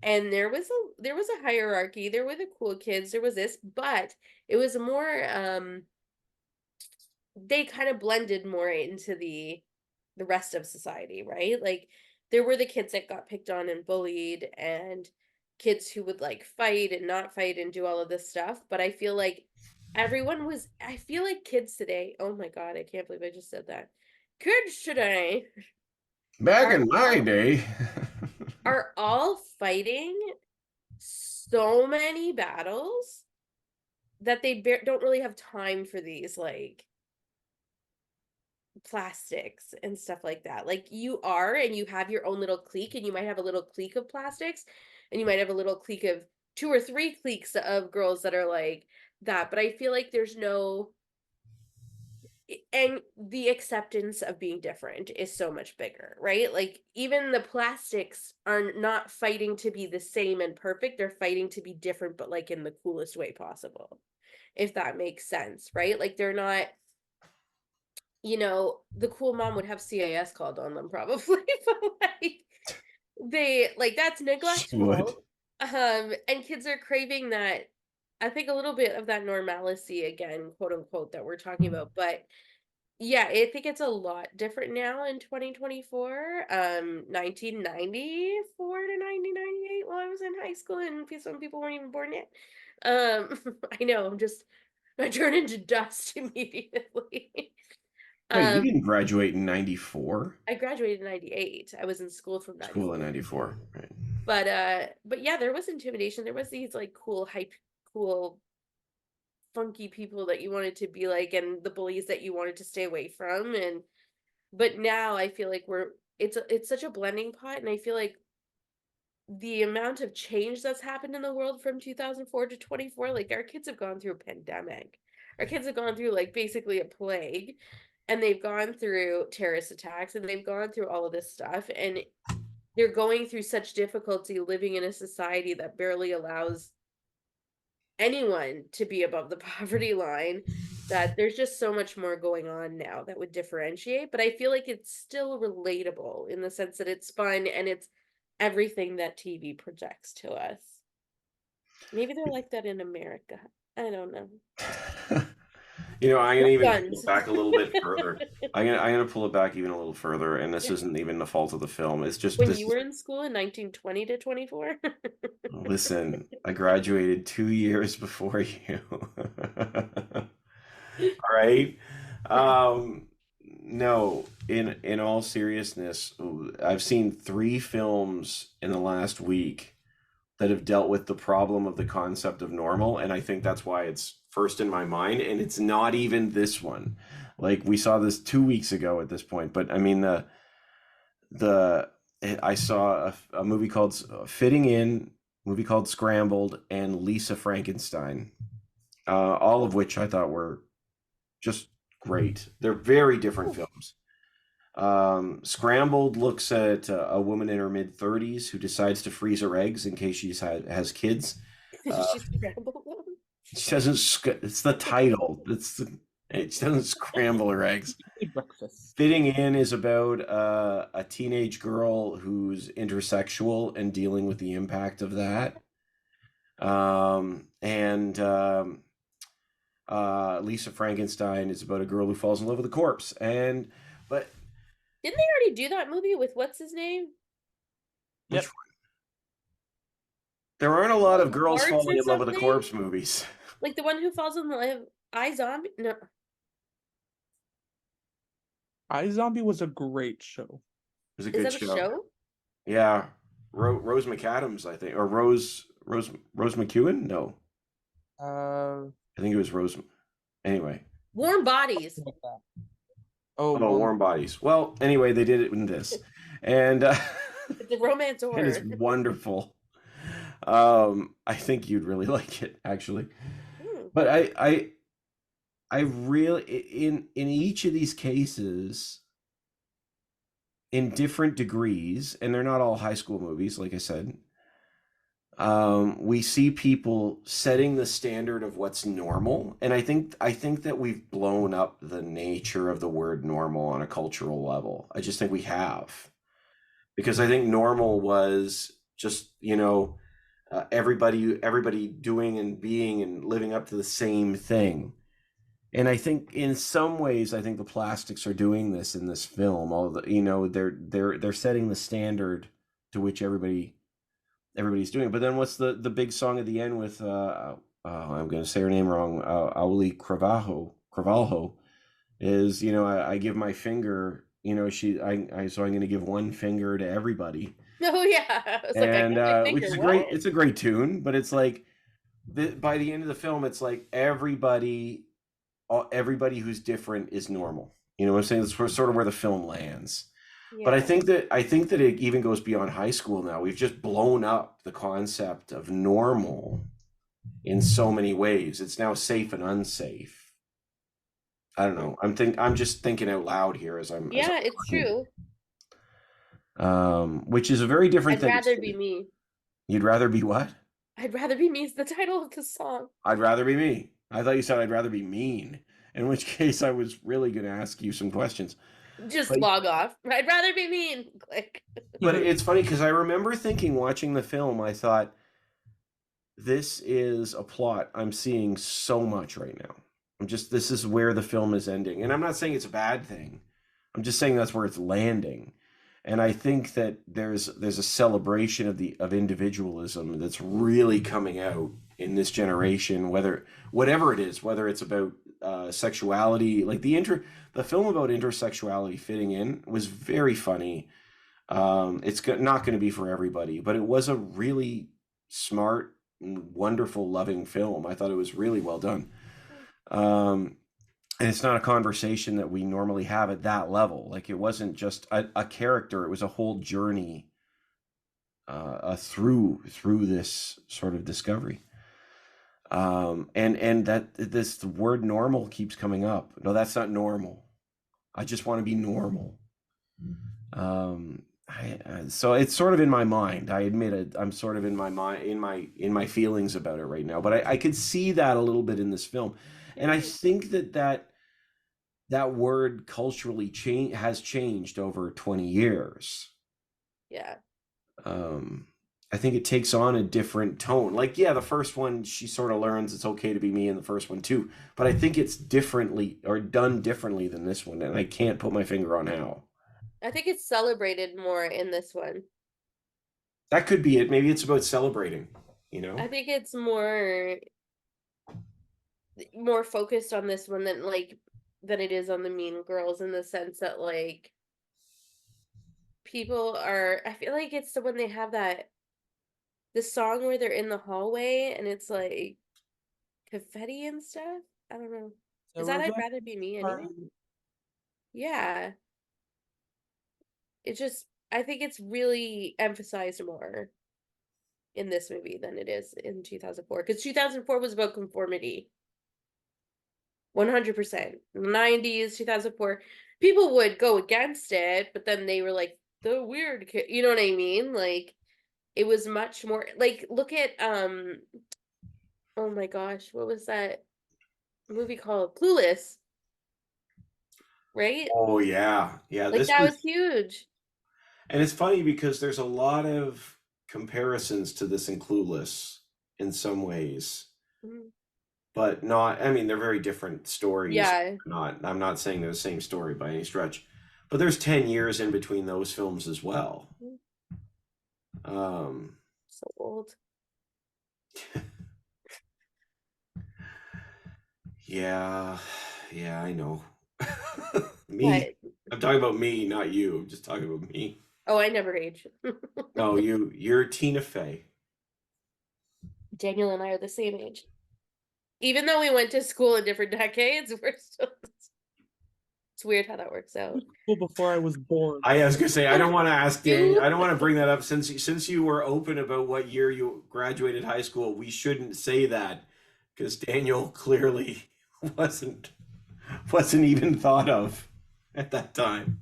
And there was a hierarchy. There were the cool kids, there was this, but it was more they kind of blended more into the rest of society, right? Like there were the kids that got picked on and bullied, and kids who would like fight and not fight and do all of this stuff. But I feel like I feel like kids today, oh my God, I can't believe I just said that. Kids today. Back in my day. are all fighting so many battles that they don't really have time for these like plastics and stuff like that. Like you have your own little clique, and you might have a little clique of plastics, and you might have a little clique of 2 or 3 cliques of girls that are like that. But I feel like there's no, and the acceptance of being different is so much bigger, right? Like even the plastics are not fighting to be the same and perfect. They're fighting to be different, but like in the coolest way possible, if that makes sense, right? Like they're not, the cool mom would have CAS called on them probably, but like they like that's neglectful. And kids are craving that, I think, a little bit of that normalcy again, quote unquote, that we're talking about. But yeah, I think it's a lot different now in 2024. 1994 to 1998 while I was in high school, and some people weren't even born yet. I know, I turn into dust immediately. Wait, you Um, didn't graduate in 94? I graduated in 98. I was in school from School in 94. 94, right? But yeah, there was intimidation. There was these like cool, funky people that you wanted to be like, and the bullies that you wanted to stay away from. And but now I feel like it's such a blending pot, and I feel like the amount of change that's happened in the world from 2004 to 24, like our kids have gone through a pandemic. Our kids have gone through like basically a plague, and they've gone through terrorist attacks, and they've gone through all of this stuff, and they're going through such difficulty living in a society that barely allows anyone to be above the poverty line, that there's just so much more going on now that would differentiate. But I feel like it's still relatable in the sense that it's fun and it's everything that TV projects to us. Maybe they're like that in America. I don't know. You know, I'm gonna even pull Guns. it back a little bit further. I'm gonna pull it back even a little further, and this isn't even the fault of the film. It's just When this. you were in school in 1920 to 24? Listen, I graduated 2 years before you. All right. No, in all seriousness, I've seen 3 films in the last week that have dealt with the problem of the concept of normal, and I think that's why it's first in my mind, and it's not even this one. Like we saw this 2 weeks ago at this point, but I mean the I saw a movie called Fitting In, movie called Scrambled, and Lisa Frankenstein, all of which I thought were just great. They're very different films. Scrambled looks at a woman in her mid-30s who decides to freeze her eggs in case has kids. She scrambled them? She doesn't. It's the title. It doesn't scramble her eggs. Breakfast. Fitting In is about a teenage girl who's intersexual and dealing with the impact of that. Lisa Frankenstein is about a girl who falls in love with a corpse. But didn't they already do that movie with what's his name? Yep. Which one? There aren't a lot of girls Hearts falling or in love with a something? corpse movies. Like the one who falls in love, iZombie? No. iZombie was a great show. It was a Is good that a show? Yeah, Rose McAdams, I think, or Rose McEwen. No, I think it was Rose. Anyway. Warm Bodies. Oh, Warm Bodies. Well, anyway, they did it in this, and It's a romance it is horror. wonderful. I think you'd really like it, actually. But I really in each of these cases, in different degrees, and they're not all high school movies, like I said. We see people setting the standard of what's normal, and I think that we've blown up the nature of the word normal on a cultural level. I just think we have, because I think normal was just everybody doing and being and living up to the same thing. And I think in some ways, I think the Plastics are doing this in this film. They're setting the standard to which everybody's doing it. But then what's the big song at the end with I'm going to say her name wrong, Auli Cravalho is, I give my finger, so I'm going to give one finger to everybody. Oh yeah, I was And like, I which is great. It's a great tune, but it's like by the end of the film, it's like everybody who's different is normal. You know what I'm saying? That's sort of where the film lands. Yeah. But I think that it even goes beyond high school now. We've just blown up the concept of normal in so many ways. It's now safe and unsafe. I don't know. I'm just thinking out loud here as I'm. Yeah, it's true. Which is a very different thing. I'd rather be me. You'd rather be what? I'd rather be me is the title of the song. I'd rather be me. I thought you said I'd rather be mean. In which case, I was really going to ask you some questions. Just log off. I'd rather be mean. Click. But it's funny because I remember thinking, watching the film, I thought, this is a plot I'm seeing so much right now. This is where the film is ending. And I'm not saying it's a bad thing. I'm just saying that's where it's landing. And I think that there's a celebration of individualism that's really coming out in this generation, whatever it is, whether it's about sexuality, like the film about intersexuality fitting in was very funny. It's not going to be for everybody, but it was a really smart, wonderful, loving film. I thought it was really well done. And it's not a conversation that we normally have at that level. Like, it wasn't just a character; it was a whole journey through this sort of discovery. And that this word normal keeps coming up. No, that's not normal. I just want to be normal. So it's sort of in my mind. I admit it. I'm sort of in my mind, in my feelings about it right now. But I could see that a little bit in this film, and I think that word culturally has changed over 20 years. Yeah. I think it takes on a different tone. Like, yeah, the first one, she sort of learns it's okay to be me in the first one too. But I think it's differently or done differently than this one, and I can't put my finger on how. I think it's celebrated more in this one. That could be it. Maybe it's about celebrating, you know? I think it's more focused on this one than it is on the Mean Girls, in the sense that, like, people are, I feel like it's the one they have the song where they're in the hallway and it's like confetti and stuff. I don't know. Is that I'd Rather Be Me anyway? Yeah. It just, I think it's really emphasized more in this movie than it is in 2004, because 2004 was about conformity. 100%. 90s, 2004, people would go against it, but then they were like, the weird kid, you know what I mean? Like, it was much more, like, look at, oh my gosh, what was that movie called? Clueless. Right? Oh, yeah. Yeah, Like, that was huge. And it's funny because there's a lot of comparisons to this in Clueless in some ways. Mm-hmm. But not, I mean, they're very different stories. Yeah. I'm not saying they're the same story by any stretch. But there's 10 years in between those films as well. So old. Yeah, I know. Me. What? I'm talking about me, not you. I'm just talking about me. Oh, I never age. No, you're Tina Fey. Daniel and I are the same age. Even though we went to school in different decades, we're still. It's weird how that works out. Before I was born. I was gonna say, I don't want to ask Daniel. I don't want to bring that up since you were open about what year you graduated high school. We shouldn't say that because Daniel clearly wasn't even thought of at that time.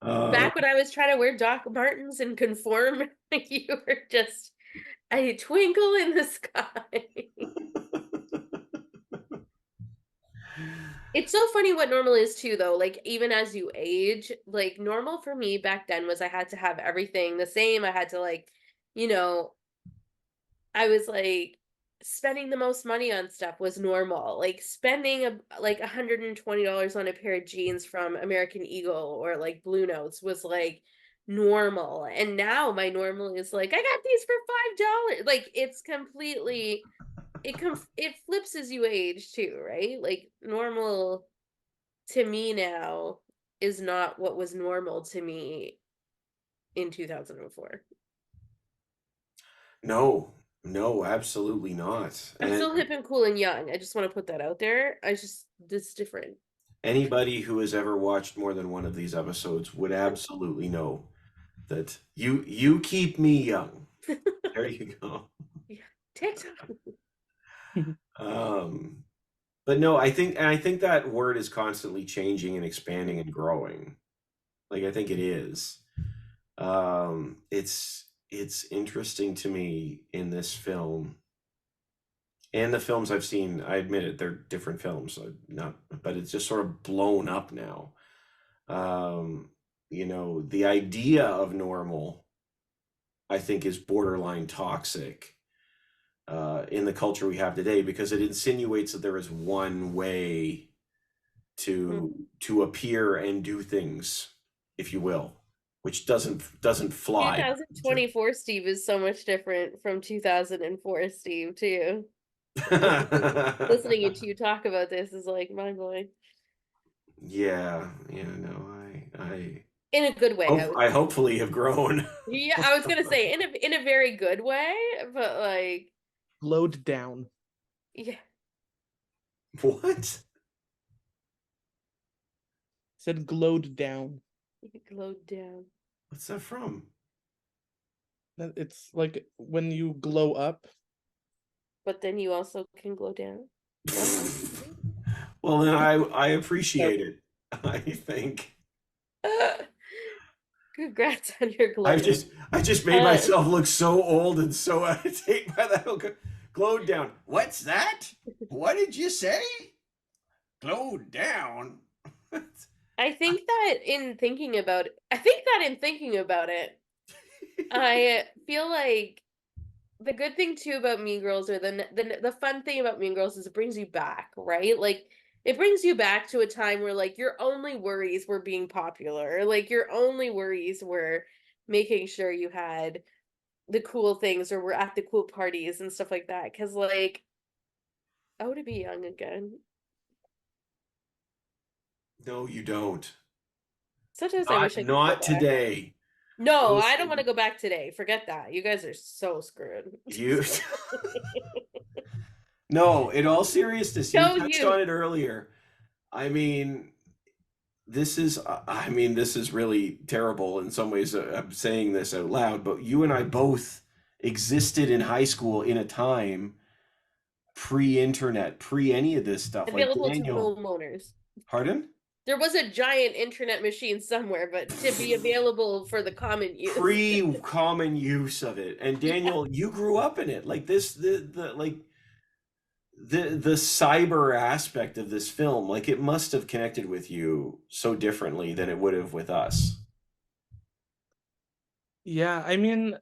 Back when I was trying to wear Doc Martens and conform, you were just a twinkle in the sky. It's so funny what normal is too, though. Like, even as you age, like, normal for me back then was I had to have everything the same. I had to, like, you know, I was like, spending the most money on stuff was normal. Like, spending like $120 on a pair of jeans from American Eagle or like Blue Notes was like normal. And now my normal is like, I got these for $5. Like, it's completely, it flips as you age too, right? Like, normal to me now is not what was normal to me in 2004. No, absolutely not. I'm still hip and cool and young. I just want to put that out there. It's different. Anybody who has ever watched more than one of these episodes would absolutely know that you keep me young. There you go. Yeah. TikTok. But no, I think that word is constantly changing and expanding and growing. Like, I think it is. It's interesting to me in this film and the films I've seen. I admit it, they're different films, but it's just sort of blown up now. You know, the idea of normal, I think, is borderline toxic in the culture we have today, because it insinuates that there is one way to appear and do things, if you will, which doesn't fly. 2024 Steve is so much different from 2004 Steve too. Listening to you talk about this is like mind blowing. Yeah, no, I In a good way, I hopefully have grown. Yeah, I was gonna say in a very good way, but like Glowed down. yeah, What? Said glowed down. it glowed down. What's that from? It's like when you glow up. But then you also can glow down. Well, then I appreciate it. I think Congrats on your glow. I just made myself look so old and so out of date by that. Glowed down. What's that? What did you say? Glowed down. I think that in thinking about it, I feel like the good thing too about Mean Girls, or the fun thing about Mean Girls, is it brings you back, right? Like it brings you back to a time where like your only worries were being popular, like your only worries were making sure you had the cool things or were at the cool parties and stuff like that. Because like, I want to be young again. No, you don't. Sometimes I wish I could go Not back. today. No, I don't want to go back today. Forget that. You guys are so screwed. You. No, in all seriousness, you touched on it earlier. I mean, this is really terrible in some ways. I'm saying this out loud, but you and I both existed in high school in a time pre-internet, pre any of this stuff. Available like Daniel, to homeowners. Pardon? There was a giant internet machine somewhere, but to be available for the common use. Pre-common use of it. And Daniel, yeah. You grew up in it. Like this, the cyber aspect of this film, like it must have connected with you so differently than it would have with us. Yeah, I mean,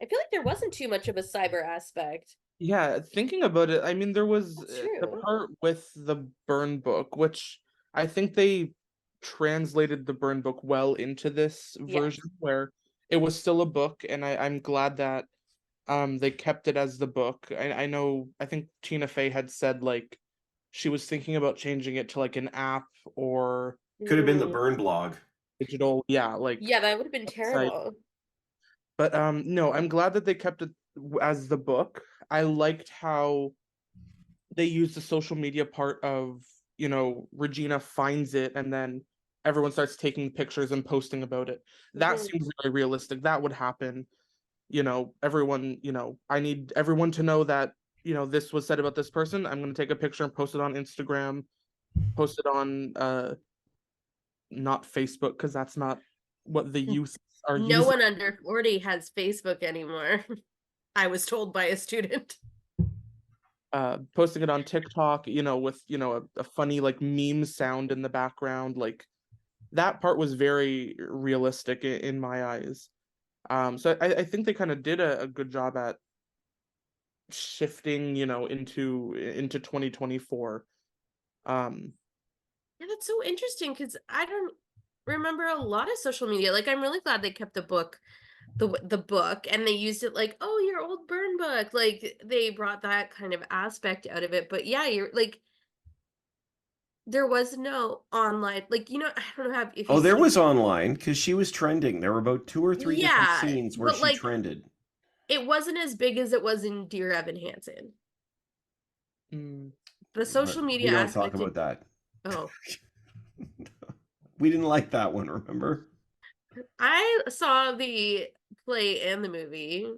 I feel like there wasn't too much of a cyber aspect. Yeah, thinking about it, I mean, there was the part with the burn book, which I think they translated the burn book well into this version where it was still a book, and I'm glad that they kept it as the book. I know, I think Tina Fey had said like she was thinking about changing it to like an app or could have been the burn blog. Digital, that would have been terrible. But no, I'm glad that they kept it as the book. I liked how they used the social media part of, Regina finds it and then everyone starts taking pictures and posting about it. That seems very realistic. That would happen. Everyone, I need everyone to know that, this was said about this person. I'm going to take a picture and post it on Instagram, post it on not Facebook, because that's not what the youth are using. No one under 40 has Facebook anymore. I was told by a student. Posting it on TikTok, with a funny like meme sound in the background, like that part was very realistic in my eyes. So I think they kind of did a good job at shifting, into 2024. Yeah, that's so interesting because I don't remember a lot of social media. Like, I'm really glad they kept the book, the book, and they used it like, oh, your old burn book. Like, they brought that kind of aspect out of it. But yeah, you're like, there was no online, like, I don't know if there was online because she was trending. There were about 2 or 3 different scenes where she trended. It wasn't as big as it was in Dear Evan Hansen. The social media we don't talk about that. Oh. We didn't like that one, remember? I saw the play and the movie.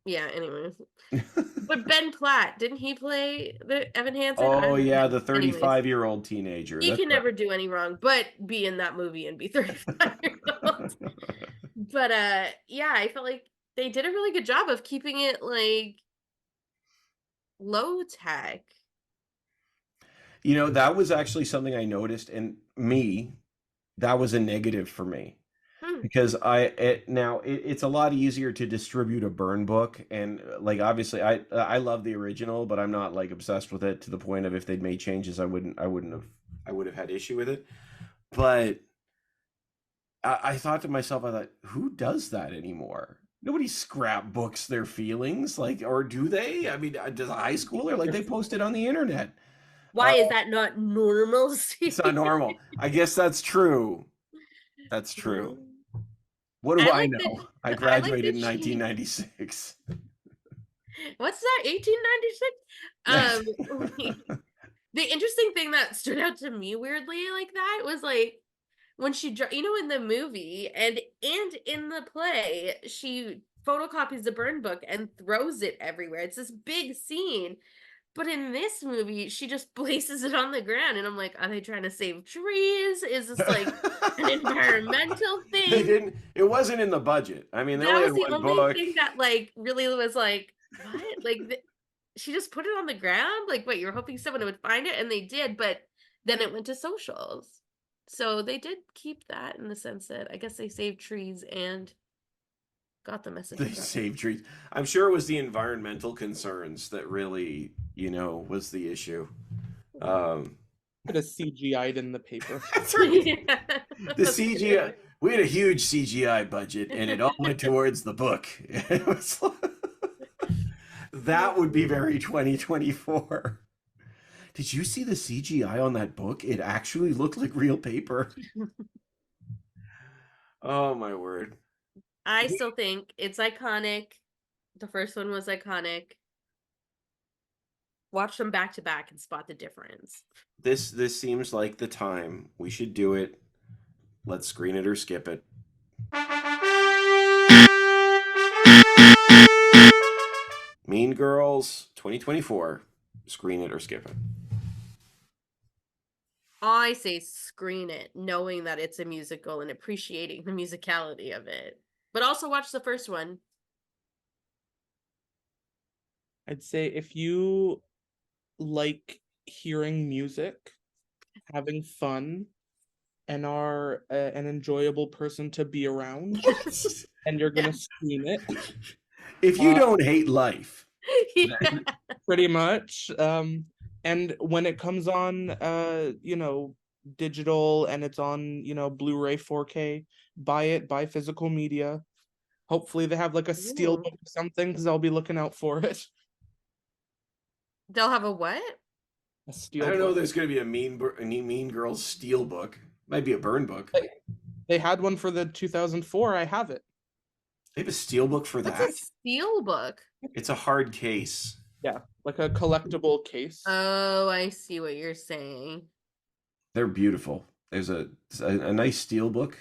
Yeah, anyways. But Ben Platt, didn't he play the Evan Hansen? Oh, yeah, the 35-year-old teenager. He can never do any wrong, but be in that movie and be 35 years old. But yeah, I felt like they did a really good job of keeping it like low tech. That was actually something I noticed, and that was a negative for me. Because it's a lot easier to distribute a burn book, and like obviously I love the original, but I'm not like obsessed with it to the point of if they'd made changes I would have had issue with it. But I thought to myself, who does that anymore? Nobody scrapbooks their feelings, like, or do they? I mean, does a high schooler, like, they post it on the internet? Why is that not normal? It's not normal. I guess that's true. That's true. What do I know? I graduated in 1996. What's that? 1896? The interesting thing that stood out to me weirdly like that was like when she, in the movie and in the play, she photocopies the burn book and throws it everywhere. It's this big scene. But in this movie, she just places it on the ground, and I'm like, are they trying to save trees? Is this like an environmental thing? They didn't. It wasn't in the budget. I mean, they That only was had the one only book. thing that like really was like, what? Like she just put it on the ground? Like, what, you were hoping someone would find it? And they did, but then it went to socials. So they did keep that in the sense that I guess they saved trees and got the message. They saved trees. I'm sure it was the environmental concerns that really, was the issue. Could have CGI'd in the paper. Yeah, The CGI. We had a huge CGI budget, and it all went towards the book. It was that would be very 2024. Did you see the CGI on that book? It actually looked like real paper. Oh my word. I still think it's iconic. The first one was iconic. Watch them back to back and spot the difference. This seems like the time we should do it. Let's screen it or skip it. Mean Girls 2024. Screen it or skip it. I say screen it, knowing that it's a musical and appreciating the musicality of it. But also watch the first one. I'd say if you like hearing music, having fun, and are an enjoyable person to be around, and you're gonna screen it. If you don't hate life. Yeah. Pretty much. And when it comes on, digital and it's on, Blu-ray 4K, buy it, buy physical media. Hopefully they have like a steelbook or something, because I'll be looking out for it. They'll have a what? A steelbook. I don't know. There's going to be a Mean Girls steel book. Might be a burn book. They had one for the 2004. I have it. They have a steel book for that. What's a steel book? It's a hard case. Yeah, like a collectible case. Oh, I see what you're saying. They're beautiful. There's a nice steel book.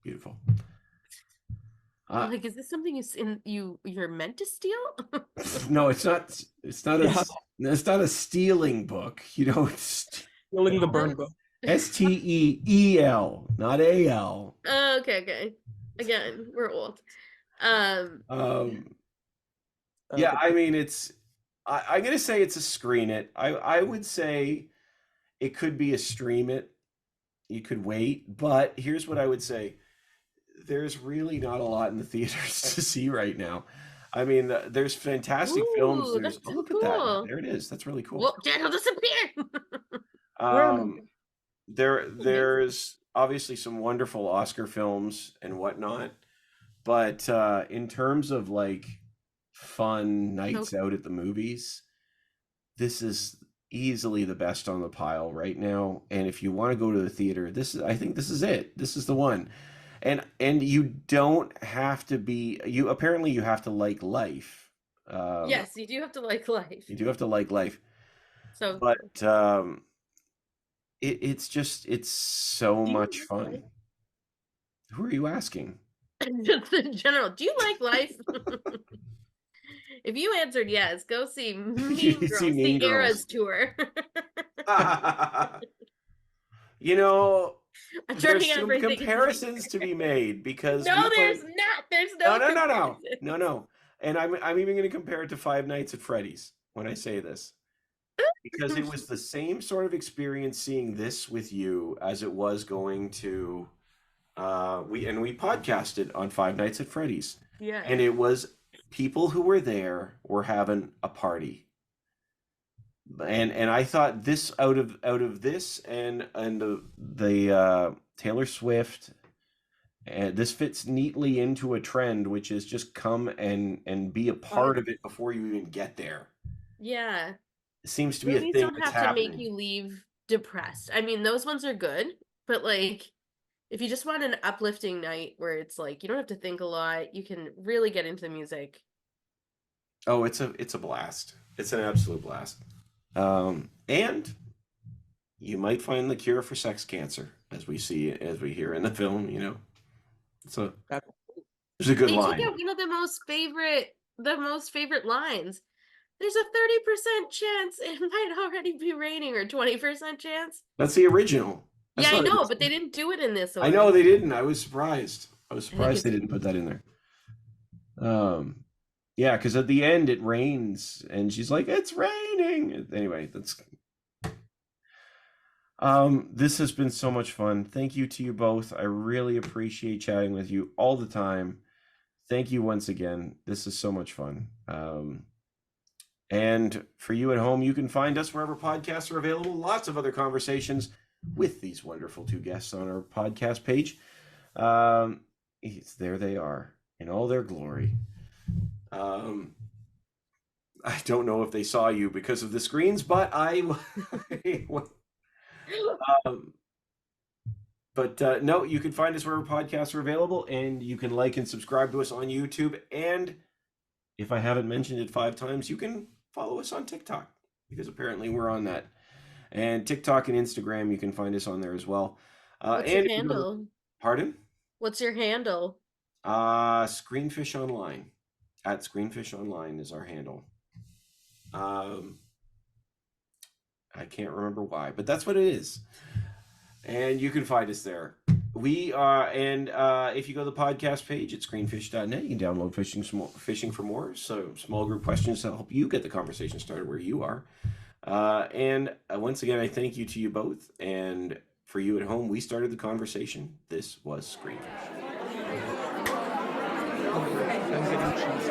Beautiful. Like, is this something you're meant to steal? No, it's not. It's not a stealing book. Stealing the burn book. STEEL, not AL. Oh, okay. Again, we're old. Yeah, I mean, I'm gonna say it's a screen it. I would say it could be a stream it. You could wait, but here's what I would say: there's really not a lot in the theaters to see right now. I mean, there's fantastic films. Look at that. There it is. That's really cool. Well, Daniel disappeared. There's obviously some wonderful Oscar films and whatnot, but in terms of like fun nights out at the movies, this is easily the best on the pile right now. And if you want to go to the theater, I think this is it. This is the one. And you don't have to be. Apparently you have to like life. Yes, you do have to like life. You do have to like life. So, but it's so much fun. Who are you asking? Just in general, do you like life? If you answered yes, go see Mean Girls, the Eras tour. There's some comparisons to be made because there's not. There's no. And I'm even going to compare it to Five Nights at Freddy's when I say this, because it was the same sort of experience seeing this with you as it was going to we podcasted on Five Nights at Freddy's. Yeah, and it was people who were there were having a party. And I thought this out of this and the Taylor Swift And this fits neatly into a trend, which is just come and be a part of it before you even get there. Yeah. It seems to be a Movies thing don't that's have to make happening. you leave depressed. I mean, those ones are good, but like if you just want an uplifting night where it's like you don't have to think a lot, you can really get into the music. Oh, it's a blast. It's an absolute blast. And you might find the cure for sex cancer, as we hear in the film, you know. So there's a good They took line. out one of the most favorite lines. There's a 30% chance it might already be raining, or 20% chance. That's the original. That's Yeah, I not know, it. but they didn't do it in this one. I know they didn't. I was surprised. I was I think surprised they it's didn't put that in there. Yeah, because at the end it rains, and she's like, "It's raining." Anyway, that's. This has been so much fun. Thank you to you both. I really appreciate chatting with you all the time. Thank you once again. This is so much fun. And for you at home, you can find us wherever podcasts are available. Lots of other conversations with these wonderful two guests on our podcast page. There they are in all their glory. I don't know if they saw you because of the screens, but no, you can find us wherever podcasts are available, and you can like and subscribe to us on YouTube. And if I haven't mentioned it 5 times, you can follow us on TikTok, because apparently we're on that. And TikTok and Instagram, you can find us on there as well. What's your handle? Pardon? What's your handle? Screenfish Online. At Screenfish Online is our handle. I can't remember why, but that's what it is. And you can find us there. We are, and if you go to the podcast page at screenfish.net, you can download Fishing for More, so small group questions to help you get the conversation started where you are. And once again, I thank you to you both. And for you at home, we started the conversation. This was Screenfish. I'm getting cheese.